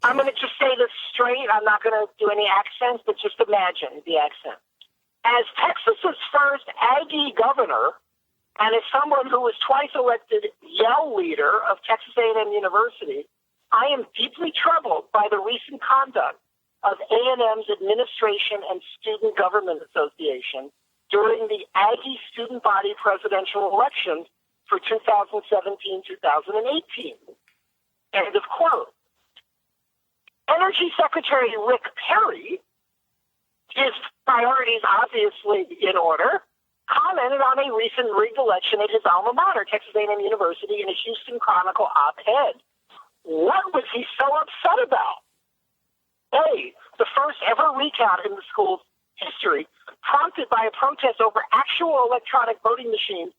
I'm going to just say this straight. I'm not going to do any accents, but just imagine the accent. As Texas's first Aggie governor, and as someone who was twice elected Yell leader of Texas A&M University, I am deeply troubled by the recent conduct of A&M's Administration and Student Government Association during the Aggie student body presidential elections for 2017-2018. End of quote. Energy Secretary Rick Perry, his priorities obviously in order, commented on a recent rigged election at his alma mater, Texas A&M University, in a Houston Chronicle op-ed. What was he so upset about? A, the first ever recount in the school's history, prompted by a protest over actual electronic voting machines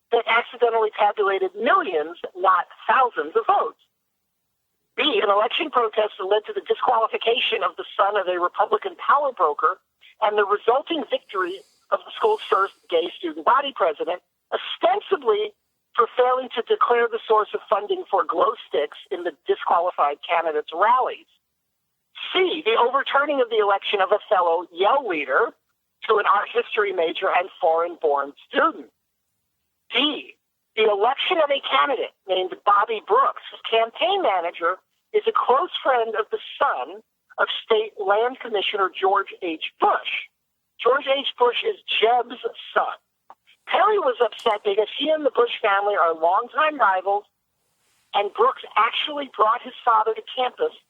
that accidentally tabulated millions, not thousands, of votes. B, an election protest that led to the disqualification of the son of a Republican power broker and the resulting victory of the school's first gay student body president, ostensibly for failing to declare the source of funding for glow sticks in the disqualified candidates' rallies. C, the overturning of the election of a fellow Yell leader to an art history major and foreign-born student. D, the election of a candidate named Bobby Brooks, whose campaign manager is a close friend of the son of State Land Commissioner George H. Bush. George H. Bush is Jeb's son. Perry was upset because he and the Bush family are longtime rivals, and Brooks actually brought his father to campus to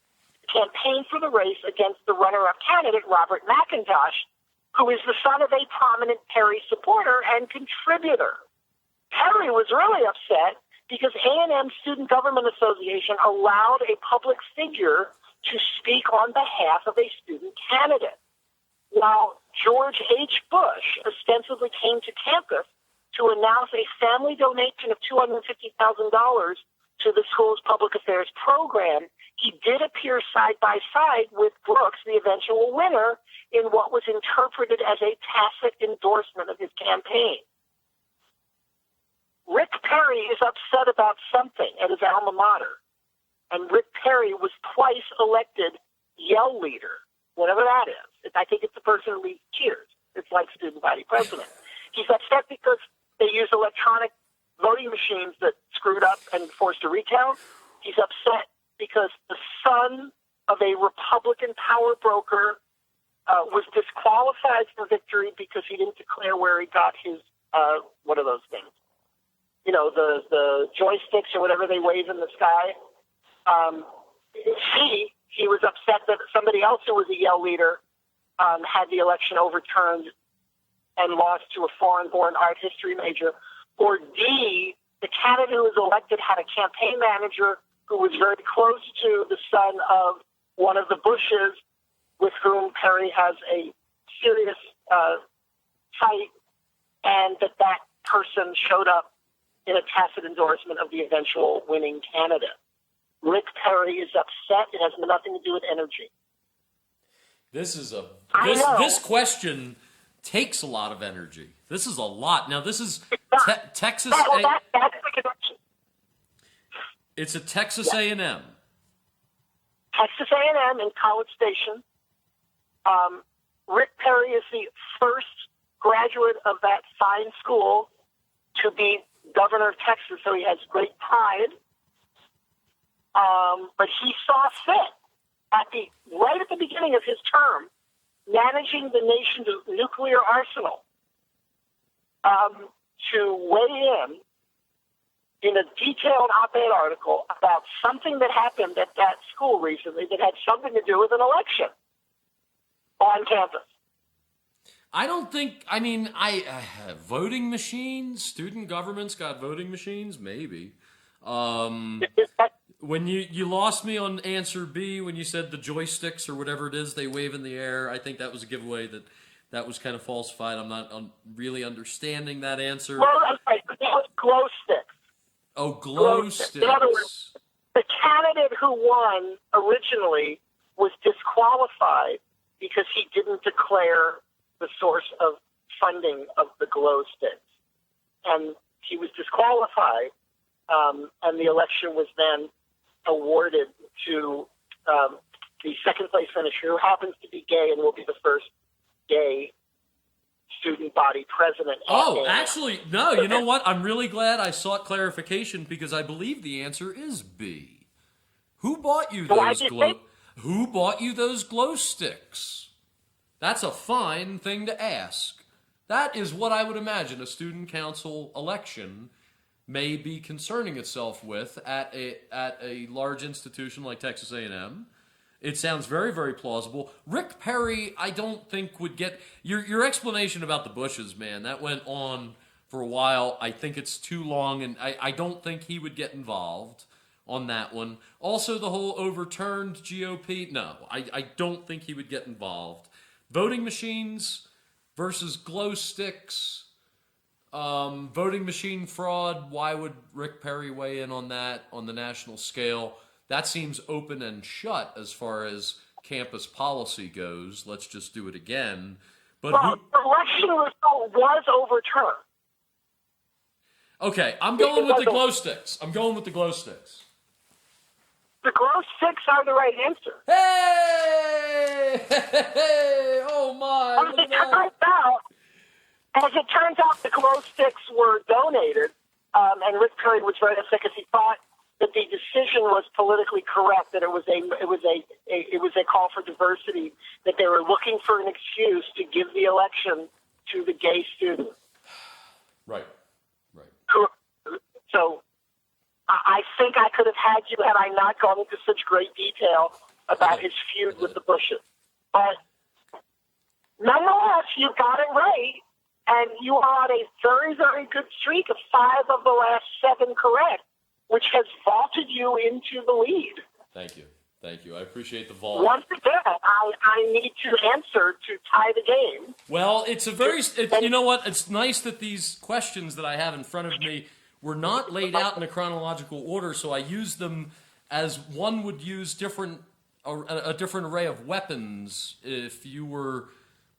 campaign for the race against the runner-up candidate, Robert McIntosh, who is the son of a prominent Perry supporter and contributor. Perry was really upset because A&M Student Government Association allowed a public figure to speak on behalf of a student candidate, while George H. Bush ostensibly came to campus to announce a family donation of $250,000 to the school's public affairs program. He did appear side by side with Brooks, the eventual winner, in what was interpreted as a tacit endorsement of his campaign. Rick Perry is upset about something at his alma mater, and Rick Perry was twice elected Yell leader, whatever that is. I think it's the person who leads cheers. It's like student body president. He's upset because they use electronic voting machines that screwed up and forced a recount. He's upset because the son of a Republican power broker was disqualified for victory because he didn't declare where he got his, what are those things? You know, the joysticks or whatever they wave in the sky. He was upset that somebody else who was a Yell leader had the election overturned and lost to a foreign-born art history major. Or D, the candidate who was elected had a campaign manager who was very close to the son of one of the Bushes, with whom Perry has a serious fight and that person showed up in a tacit endorsement of the eventual winning candidate. Rick Perry is upset. It has nothing to do with energy. This question takes a lot of energy. This is a lot. Now, this is Texas. That's the connection. It's a Texas A&M. Texas A&M in College Station. Rick Perry is the first graduate of that fine school to be governor of Texas, so he has great pride. But he saw fit right at the beginning of his term, managing the nation's nuclear arsenal, to weigh in a detailed op-ed article about something that happened at that school recently that had something to do with an election on campus. I don't think, voting machines, student governments got voting machines, maybe. When you lost me on answer B, when you said the joysticks or whatever it is they wave in the air, I think that was a giveaway that was kind of falsified. I'm not really understanding that answer. Well, it was glow sticks. Oh, glow sticks. In other words, the candidate who won originally was disqualified because he didn't declare the source of funding of the glow sticks. And he was disqualified, and the election was then awarded to the second place finisher, who happens to be gay and will be the first gay student body president. Oh, actually, no, you know what? I'm really glad I sought clarification because I believe the answer is B. Who bought you those glow sticks? That's a fine thing to ask. That is what I would imagine a student council election may be concerning itself with at a large institution like Texas A&M. It sounds very, very plausible. Rick Perry, I don't think would get your explanation about the Bushes, man. That went on for a while. I think it's too long, and I don't think he would get involved on that one. Also, the whole overturned GOP, no, I don't think he would get involved. Voting machines versus glow sticks, voting machine fraud, why would Rick Perry weigh in on that on the national scale? That seems open and shut as far as campus policy goes. Let's just do it again. But the election result was overturned. Okay, I'm going with the glow sticks. The glow sticks are the right answer. Hey! Oh my! As it turns out, the glow sticks were donated, and Rick Perry was very upset because he thought that the decision was politically correct, that it was a call for diversity, that they were looking for an excuse to give the election to the gay student. Right. So I think I could have had you had I not gone into such great detail about his feud with the Bushes. But nonetheless, you got it right, and you are on a very, very good streak of 5 of the last 7 correct, which has vaulted you into the lead. Thank you. I appreciate the vault. Once again, I need to answer to tie the game. Well, you know what? It's nice that these questions that I have in front of me were not laid out in a chronological order, so I used them as one would use a different array of weapons if you were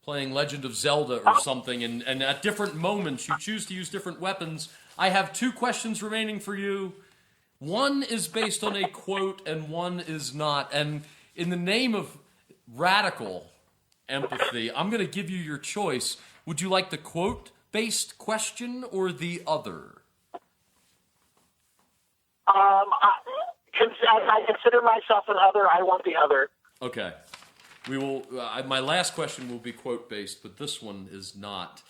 playing Legend of Zelda or something, and at different moments you choose to use different weapons. I have 2 questions remaining for you. One is based on a quote and one is not. And in the name of radical empathy, I'm going to give you your choice. Would you like the quote-based question or the other? I consider myself an other. I want the other. Okay. We will. My last question will be quote-based, but this one is not.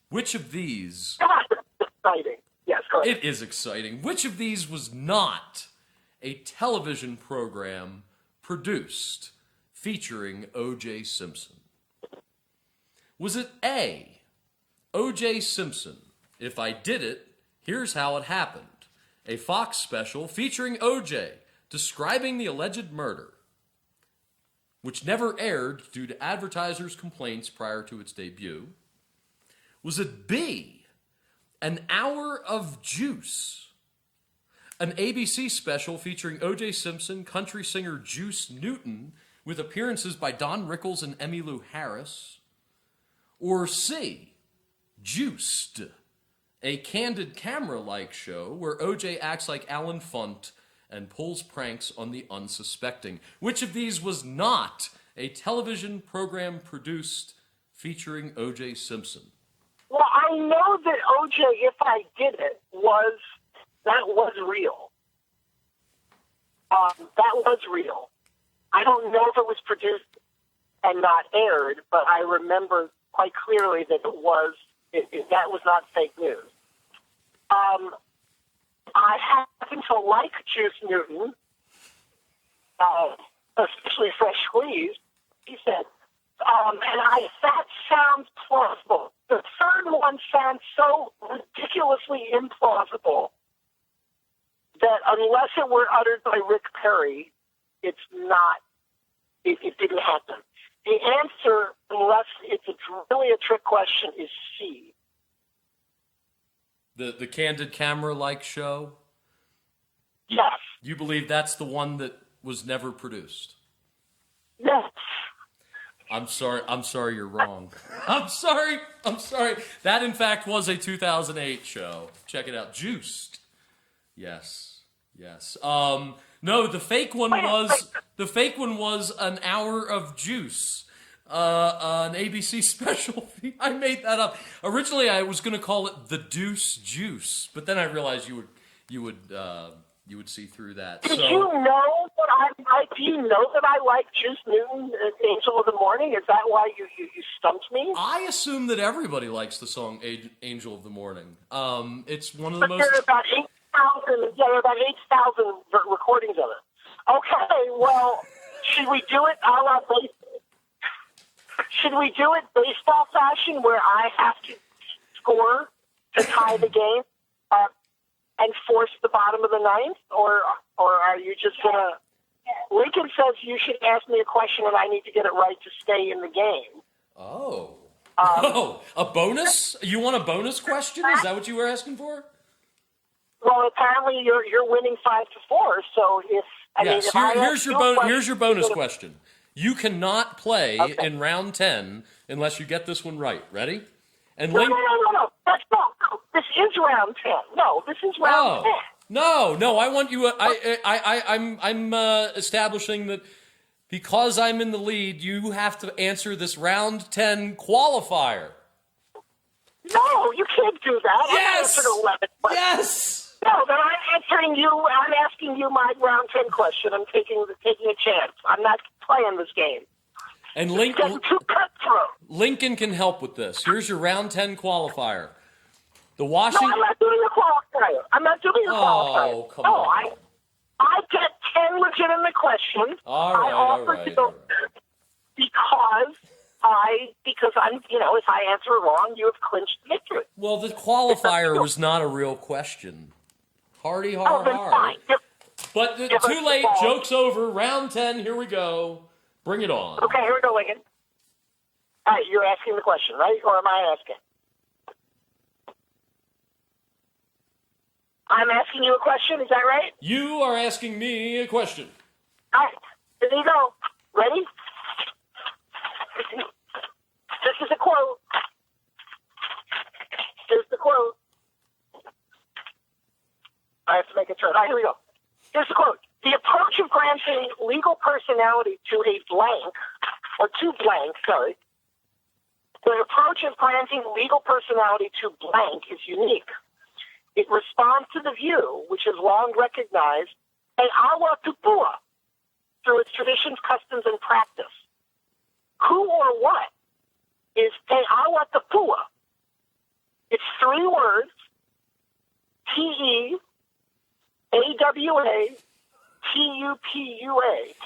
Which of these... It's exciting. Yes, go ahead. It is exciting. Which of these was not a television program produced featuring O.J. Simpson? Was it A, O.J. Simpson, If I Did It, Here's How It Happened, a Fox special featuring O.J. describing the alleged murder, which never aired due to advertisers' complaints prior to its debut? Was it B, An Hour of Juice, an ABC special featuring O.J. Simpson, country singer Juice Newton, with appearances by Don Rickles and Emmylou Harris? Or C, Juiced, a candid camera-like show where O.J. acts like Alan Funt and pulls pranks on the unsuspecting? Which of these was not a television program produced featuring O.J. Simpson? Well, I know that O.J., if I did it, that was real. That was real. I don't know if it was produced and not aired, but I remember quite clearly that that was not fake news. I happen to like Juice Newton, especially Fresh Squeeze, he said. That sounds plausible. The third one sounds so ridiculously implausible that unless it were uttered by Rick Perry, it didn't happen. The answer, unless it's really a trick question, is C. The candid camera-like show? Yes. You believe that's the one that was never produced? Yes. I'm sorry you're wrong. I'm sorry. That, in fact, was a 2008 show. Check it out. Juiced. Yes. No, the fake one was An Hour of Juice. An ABC special. I made that up. Originally, I was going to call it The Deuce Juice, but then I realized you would see through that. Did you know that do you know that I like Juice Newton, Angel of the Morning? Is that why you stumped me? I assume that everybody likes the song Angel of the Morning. It's one of the most... There are about 8,000 recordings of it. Okay, well, should we do it baseball fashion where I have to score to tie the game and force the bottom of the ninth? Or are you just going to... Lincoln says you should ask me a question and I need to get it right to stay in the game. Oh. A bonus? You want a bonus question? Is that what you were asking for? Well, apparently you're winning 5-4. So here's your bonus question. You cannot play in round 10 unless you get this one right. Ready? And No. That's not. No, this is round 10. No, this is round 10. No. I want you. I'm establishing that because I'm in the lead, you have to answer this round 10 qualifier. No, you can't do that. Yes. I answered 11 questions. Yes. No, then I'm answering you. I'm asking you my round 10 question. I'm taking a chance. I'm not playing this game. And It's getting too cutthroat. Lincoln can help with this. Here's your round 10 qualifier. The No, Washington. I'm not doing a qualifier. Oh, come no, on. I get 10 legitimate questions. All right. I offer to go because I'm, if I answer wrong, you have clinched victory. Well, the qualifier was not a real question. Hardy, har, Then har. fine. But too late. Joke's over. Round 10. Here we go. Bring it on. Okay, here we go, Lincoln. All right, you're asking the question, right? Or am I asking? I'm asking you a question. Is that right? You are asking me a question. All right. Here you go. Ready? This is a quote. Here's the quote. I have to make a turn. All right, here we go. Here's the quote. The approach of granting legal personality to a blank, or to blank, sorry. The approach of granting legal personality to blank is unique. It responds to the view, which is long recognized, a awa tupua, through its traditions, customs, and practice. Who or what is te awa tupua? It's 3 words, T-E-A-W-A-T-U-P-U-A,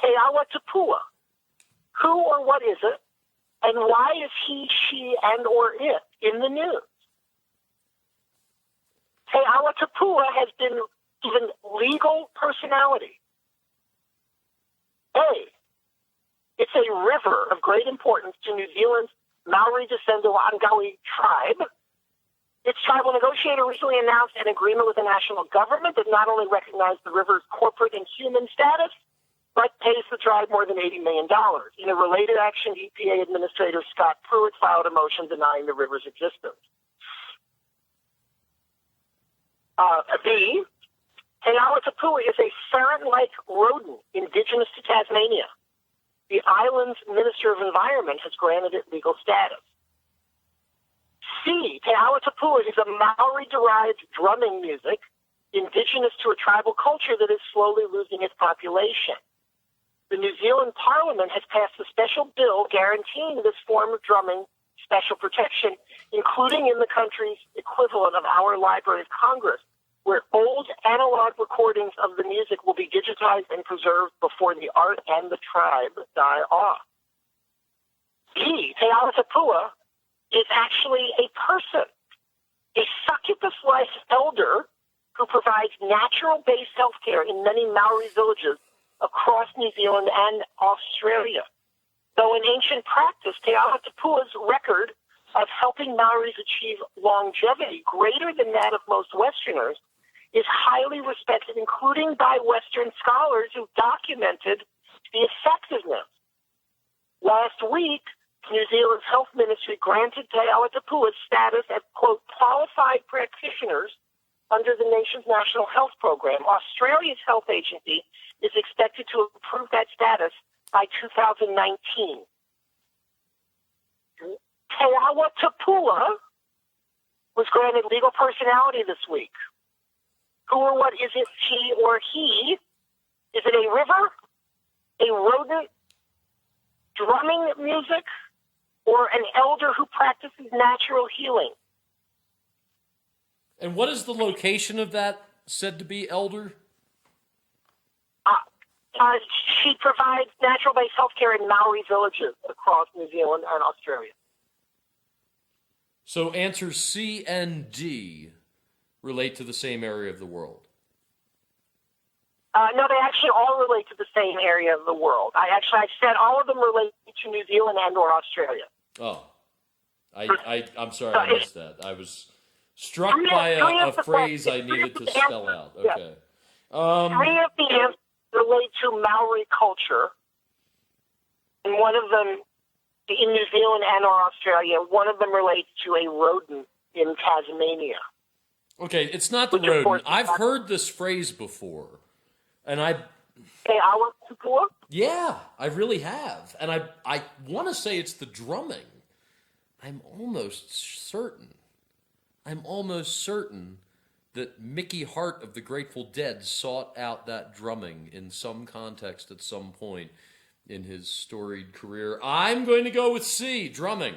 te awa tupua. Who or what is it, and why is he, she, and or it in the news? Te awa tupua has been given legal personality. A, it's a river of great importance to New Zealand's Maori descendant Wangawi tribe, Its tribal negotiator recently announced an agreement with the national government that not only recognized the river's corporate and human status, but pays the tribe more than $80 million. In a related action, EPA Administrator Scott Pruitt filed a motion denying the river's existence. B, Teawatapua is a ferret-like rodent indigenous to Tasmania. The island's Minister of Environment has granted it legal status. C, Teawatapua is a Maori-derived drumming music indigenous to a tribal culture that is slowly losing its population. The New Zealand Parliament has passed a special bill guaranteeing this form of drumming special protection, including in the country's equivalent of our Library of Congress, where old analog recordings of the music will be digitized and preserved before the art and the tribe die off. D, Teawatapua is actually a person, a succubus-like elder who provides natural-based health care in many Maori villages across New Zealand and Australia. Though in ancient practice, Teawatapua's record of helping Maoris achieve longevity greater than that of most Westerners is highly respected, including by Western scholars who documented the effectiveness. Last week, New Zealand's health ministry granted Teawatapua status as, quote, qualified practitioners under the nation's national health program. Australia's health agency is expected to approve that status by 2019. Teawatapua was granted legal personality this week. Who or what is it, she or he? Is it a river, a rodent, drumming music, or an elder who practices natural healing? And what is the location of that said to be elder? She provides natural-based health care in Maori villages across New Zealand and Australia. So answers C and D relate to the same area of the world. No, they actually all relate to the same area of the world. I said all of them relate to New Zealand and or Australia. Oh, I'm sorry, I missed that. I was struck by a phrase I needed to spell out. Okay. Three of the answers relate to Maori culture, and one of them in New Zealand and or Australia. One of them relates to a rodent in Tasmania. Okay, it's not the rodent. I've heard this phrase before, and Teawatapua? Yeah, I really have. And I want to say it's the drumming. I'm almost certain that Mickey Hart of the Grateful Dead sought out that drumming in some context at some point in his storied career. I'm going to go with C, drumming.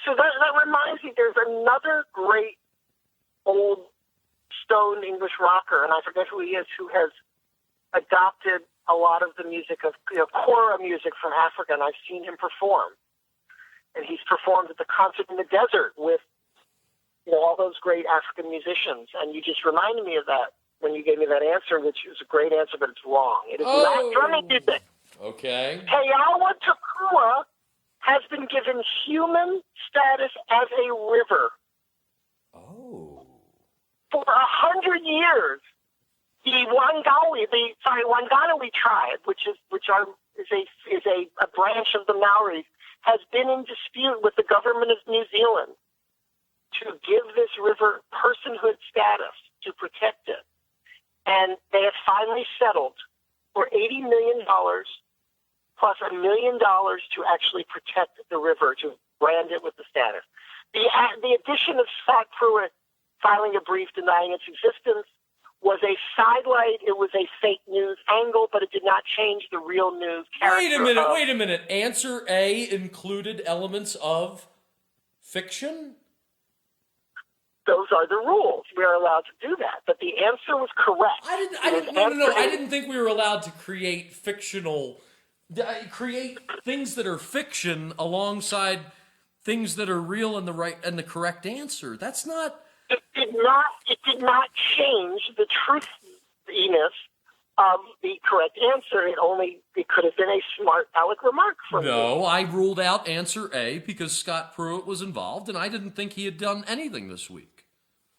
So that reminds me, there's another great old stone English rocker, and I forget who he is, who has adopted a lot of the music of kora music from Africa, and I've seen him perform. And he's performed at the Concert in the Desert with all those great African musicians. And you just reminded me of that when you gave me that answer, which is a great answer, but it's wrong. It is not drumming music. Okay. Teawatapua has been given human status as a river. Oh. For 100 years, the Wanganawi tribe, which is a branch of the Maoris, has been in dispute with the government of New Zealand to give this river personhood status, to protect it. And they have finally settled for $80 million plus $1 million to actually protect the river, to brand it with the status. The addition of Scott Pruitt filing a brief denying its existence was a sidelight. It was a fake news angle, but it did not change the real news character. Wait a minute. Answer A included elements of fiction? Those are the rules. We are allowed to do that. But the answer was correct. I didn't think we were allowed to create things that are fiction alongside things that are real and the correct answer. That's not. It did not change the truthiness of the correct answer. It could have been a smart aleck remark from you. No, I ruled out answer A because Scott Pruitt was involved, and I didn't think he had done anything this week.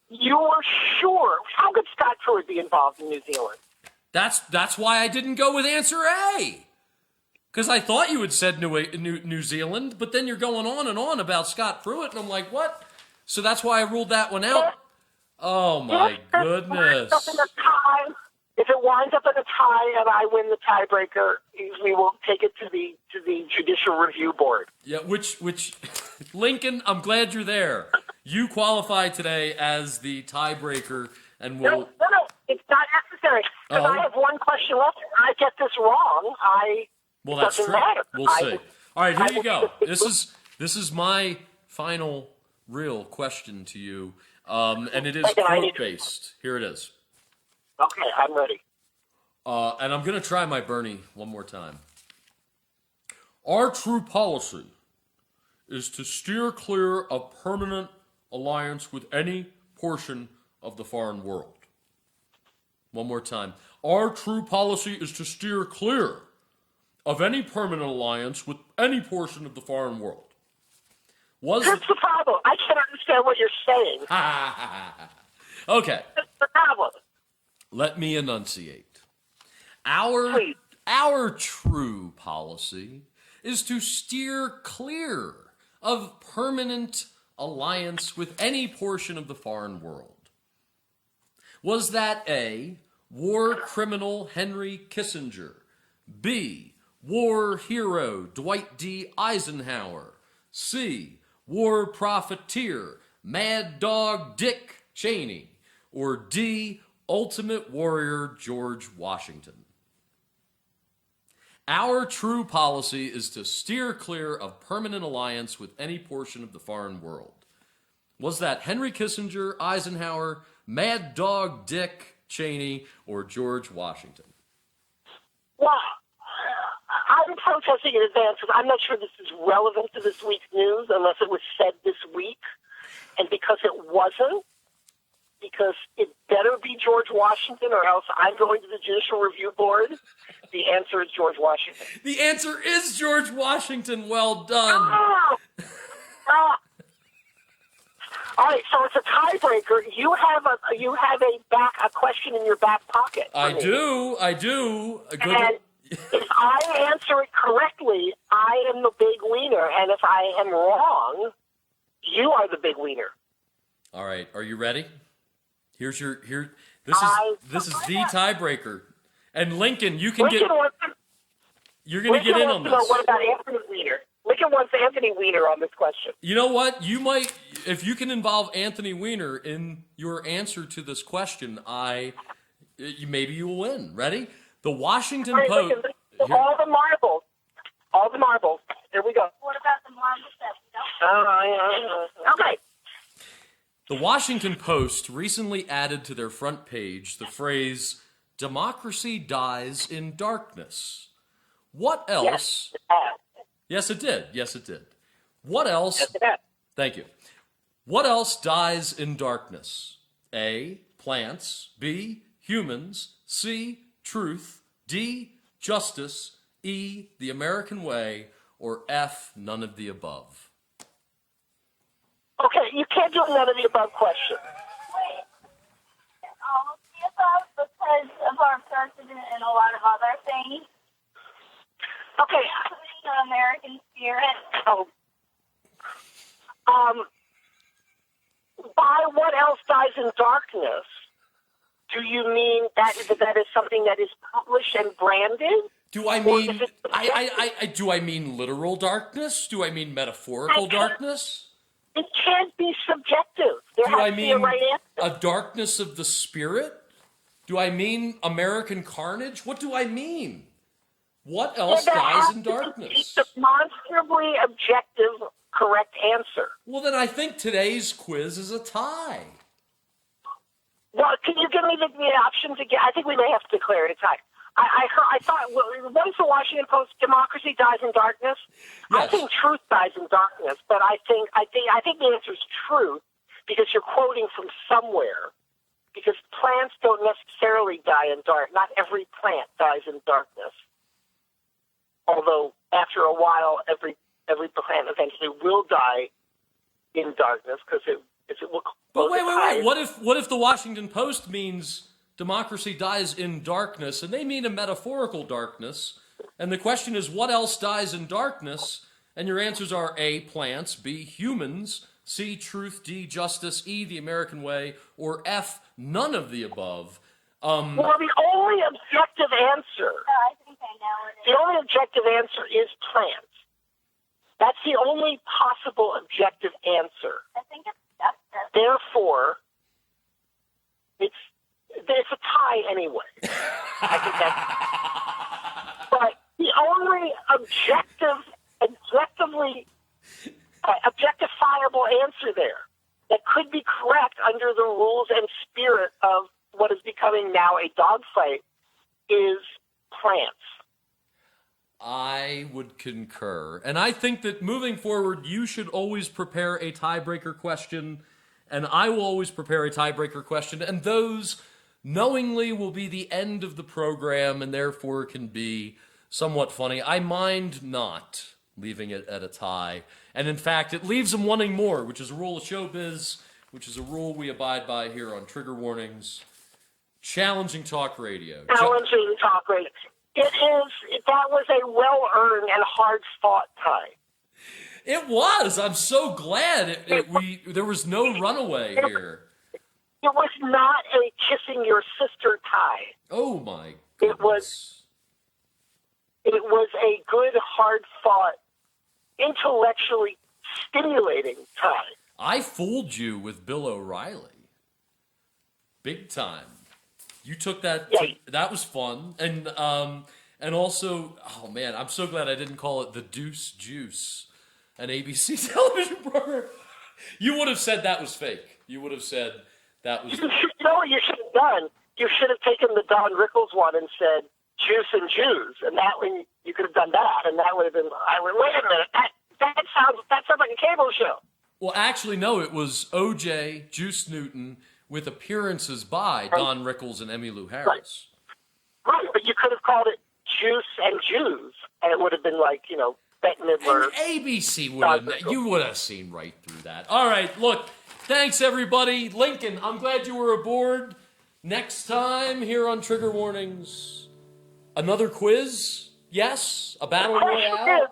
You were sure. How could Scott Pruitt be involved in New Zealand? That's why I didn't go with answer A. Because I thought you had said New Zealand, but then you're going on and on about Scott Pruitt, and I'm like, what? So that's why I ruled that one out. Oh, my goodness. If it winds up in a tie and I win the tiebreaker, we will take it to the Judicial Review Board. Yeah, which Lincoln, I'm glad you're there. You qualify today as the tiebreaker, and we'll... No, it's not necessary. Because I have one question left, and I get this wrong, well, that's doesn't true. matter. We'll see. All right, here you go. This is my final real question to you, and it is quote-based. Here it is. Okay, I'm ready. And I'm going to try my Bernie one more time. Our true policy is to steer clear of permanent alliance with any portion of the foreign world. One more time. Our true policy is to steer clear of any permanent alliance with any portion of the foreign world. That's the problem. I can't understand what you're saying. Okay. That's the problem. Let me enunciate. Our true policy is to steer clear of permanent alliance with any portion of the foreign world. Was that A, war criminal Henry Kissinger, B, war hero Dwight D. Eisenhower, C, war profiteer Mad Dog Dick Cheney, or D, ultimate warrior George Washington? Our true policy is to steer clear of permanent alliance with any portion of the foreign world. Was that Henry Kissinger, Eisenhower, Mad Dog Dick Cheney, or George Washington? Well, I'm protesting in advance because I'm not sure this is relevant to this week's news unless it was said this week. And because it wasn't, because it better be George Washington or else I'm going to the Judicial Review Board, the answer is George Washington. The answer is George Washington. Well done. All right, so it's a tiebreaker. You have a question in your back pocket. I do. And if I answer it correctly, I am the big wiener, and if I am wrong, you are the big wiener. All right, are you ready? This is the tiebreaker. And Lincoln, you're going to get in on this. What about Anthony Weiner? Lincoln wants Anthony Weiner on this question. You know what? You might, if you can involve Anthony Weiner in your answer to this question, maybe you will win. Ready? The Washington Post. All the marbles. Here we go. What about the marbles? Okay. The Washington Post recently added to their front page the phrase, "Democracy dies in darkness." What else? Yes, it did. What else? Yes, it has. Thank you. What else dies in darkness? A, plants. B, humans. C, truth. D, justice. E, the American way. Or F, none of the above. Okay, you can't do none of the above question. Wait. All of the above because of our president and a lot of other things. Okay. The American spirit. By what else dies in darkness? Do you mean that is something that is published and branded? Do I mean do I mean literal darkness? Do I mean metaphorical darkness? It can't be subjective. There Do has I to be mean a right answer. a darkness of the spirit? Do I mean American carnage? What do I mean? What else dies in darkness? It's a demonstrably objective, correct answer. Well, then I think today's quiz is a tie. Well, can you give me the options again? I think we may have to declare it a tie. I thought, what is the Washington Post? Democracy dies in darkness. Yes. I think truth dies in darkness, but I think the answer is truth because you're quoting from somewhere. because plants don't necessarily die in dark. Not every plant dies in darkness. Although after a while, every plant eventually will die in darkness because it will. But wait. What if the Washington Post means democracy dies in darkness, and they mean a metaphorical darkness? And the question is, what else dies in darkness? And your answers are A, plants, B, humans, C, truth, D, justice, E, the American way, or F, none of the above. Well, the only objective answer. I think I know it The only objective answer is plants. That's the only possible objective answer. I think it's justice. Therefore, it's a tie anyway. I think that's. But the only objectifiable answer there that could be correct under the rules and spirit of what is becoming now a dogfight is plants. I would concur. And I think that moving forward, you should always prepare a tiebreaker question, and I will always prepare a tiebreaker question, and those knowingly will be the end of the program and therefore can be somewhat funny. I mind not leaving it at a tie. And in fact, it leaves them wanting more, which is a rule of showbiz, which is a rule we abide by here on Trigger Warnings. Challenging talk radio. Challenging talk radio. That was a well-earned and hard-fought tie. It was. I'm so glad there was no runaway here. It was not a kissing your sister tie. Oh my goodness. It was a good, hard-fought, intellectually stimulating tie. I fooled you with Bill O'Reilly. Big time. You took that. Yeah. That was fun, and also, oh man, I'm so glad I didn't call it the Deuce Juice, an ABC television program. You would have said that was fake. You would have said that was. You know what you should have done? You should have taken the Don Rickles one and said Juice and Jews, and that way you could have done that, and that would have been. Wait a minute, that sounds like a cable show. Well, actually, no. It was O.J. Juice Newton with appearances by Don Rickles and Emmylou Harris. Right, but you could have called it Juice and Jews, and it would have been like, Bette Midler. And ABC would have, you would have seen right through that. All right, look, thanks everybody. Lincoln, I'm glad you were aboard. Next time here on Trigger Warnings, another quiz? Yes? A battle royale?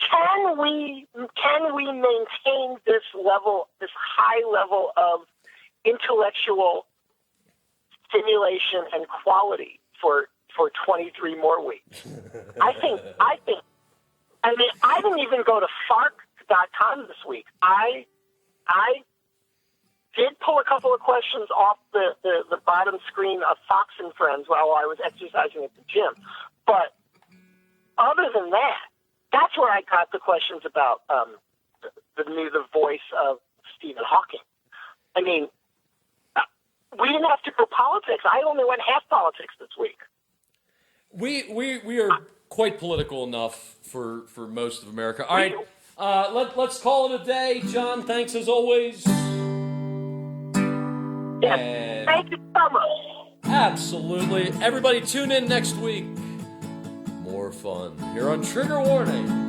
Can we maintain this high level of intellectual stimulation and quality for 23 more weeks? I didn't even go to Fark.com this week. I did pull a couple of questions off the bottom screen of Fox and Friends while I was exercising at the gym. But other than that, that's where I got the questions about the voice of Stephen Hawking. I mean, we didn't have to go politics. I only went half politics this week. We are quite political enough for most of America. All right, let's call it a day. John, thanks as always. Yes, thank you so much. Absolutely. Everybody tune in next week. More fun here on Trigger Warning.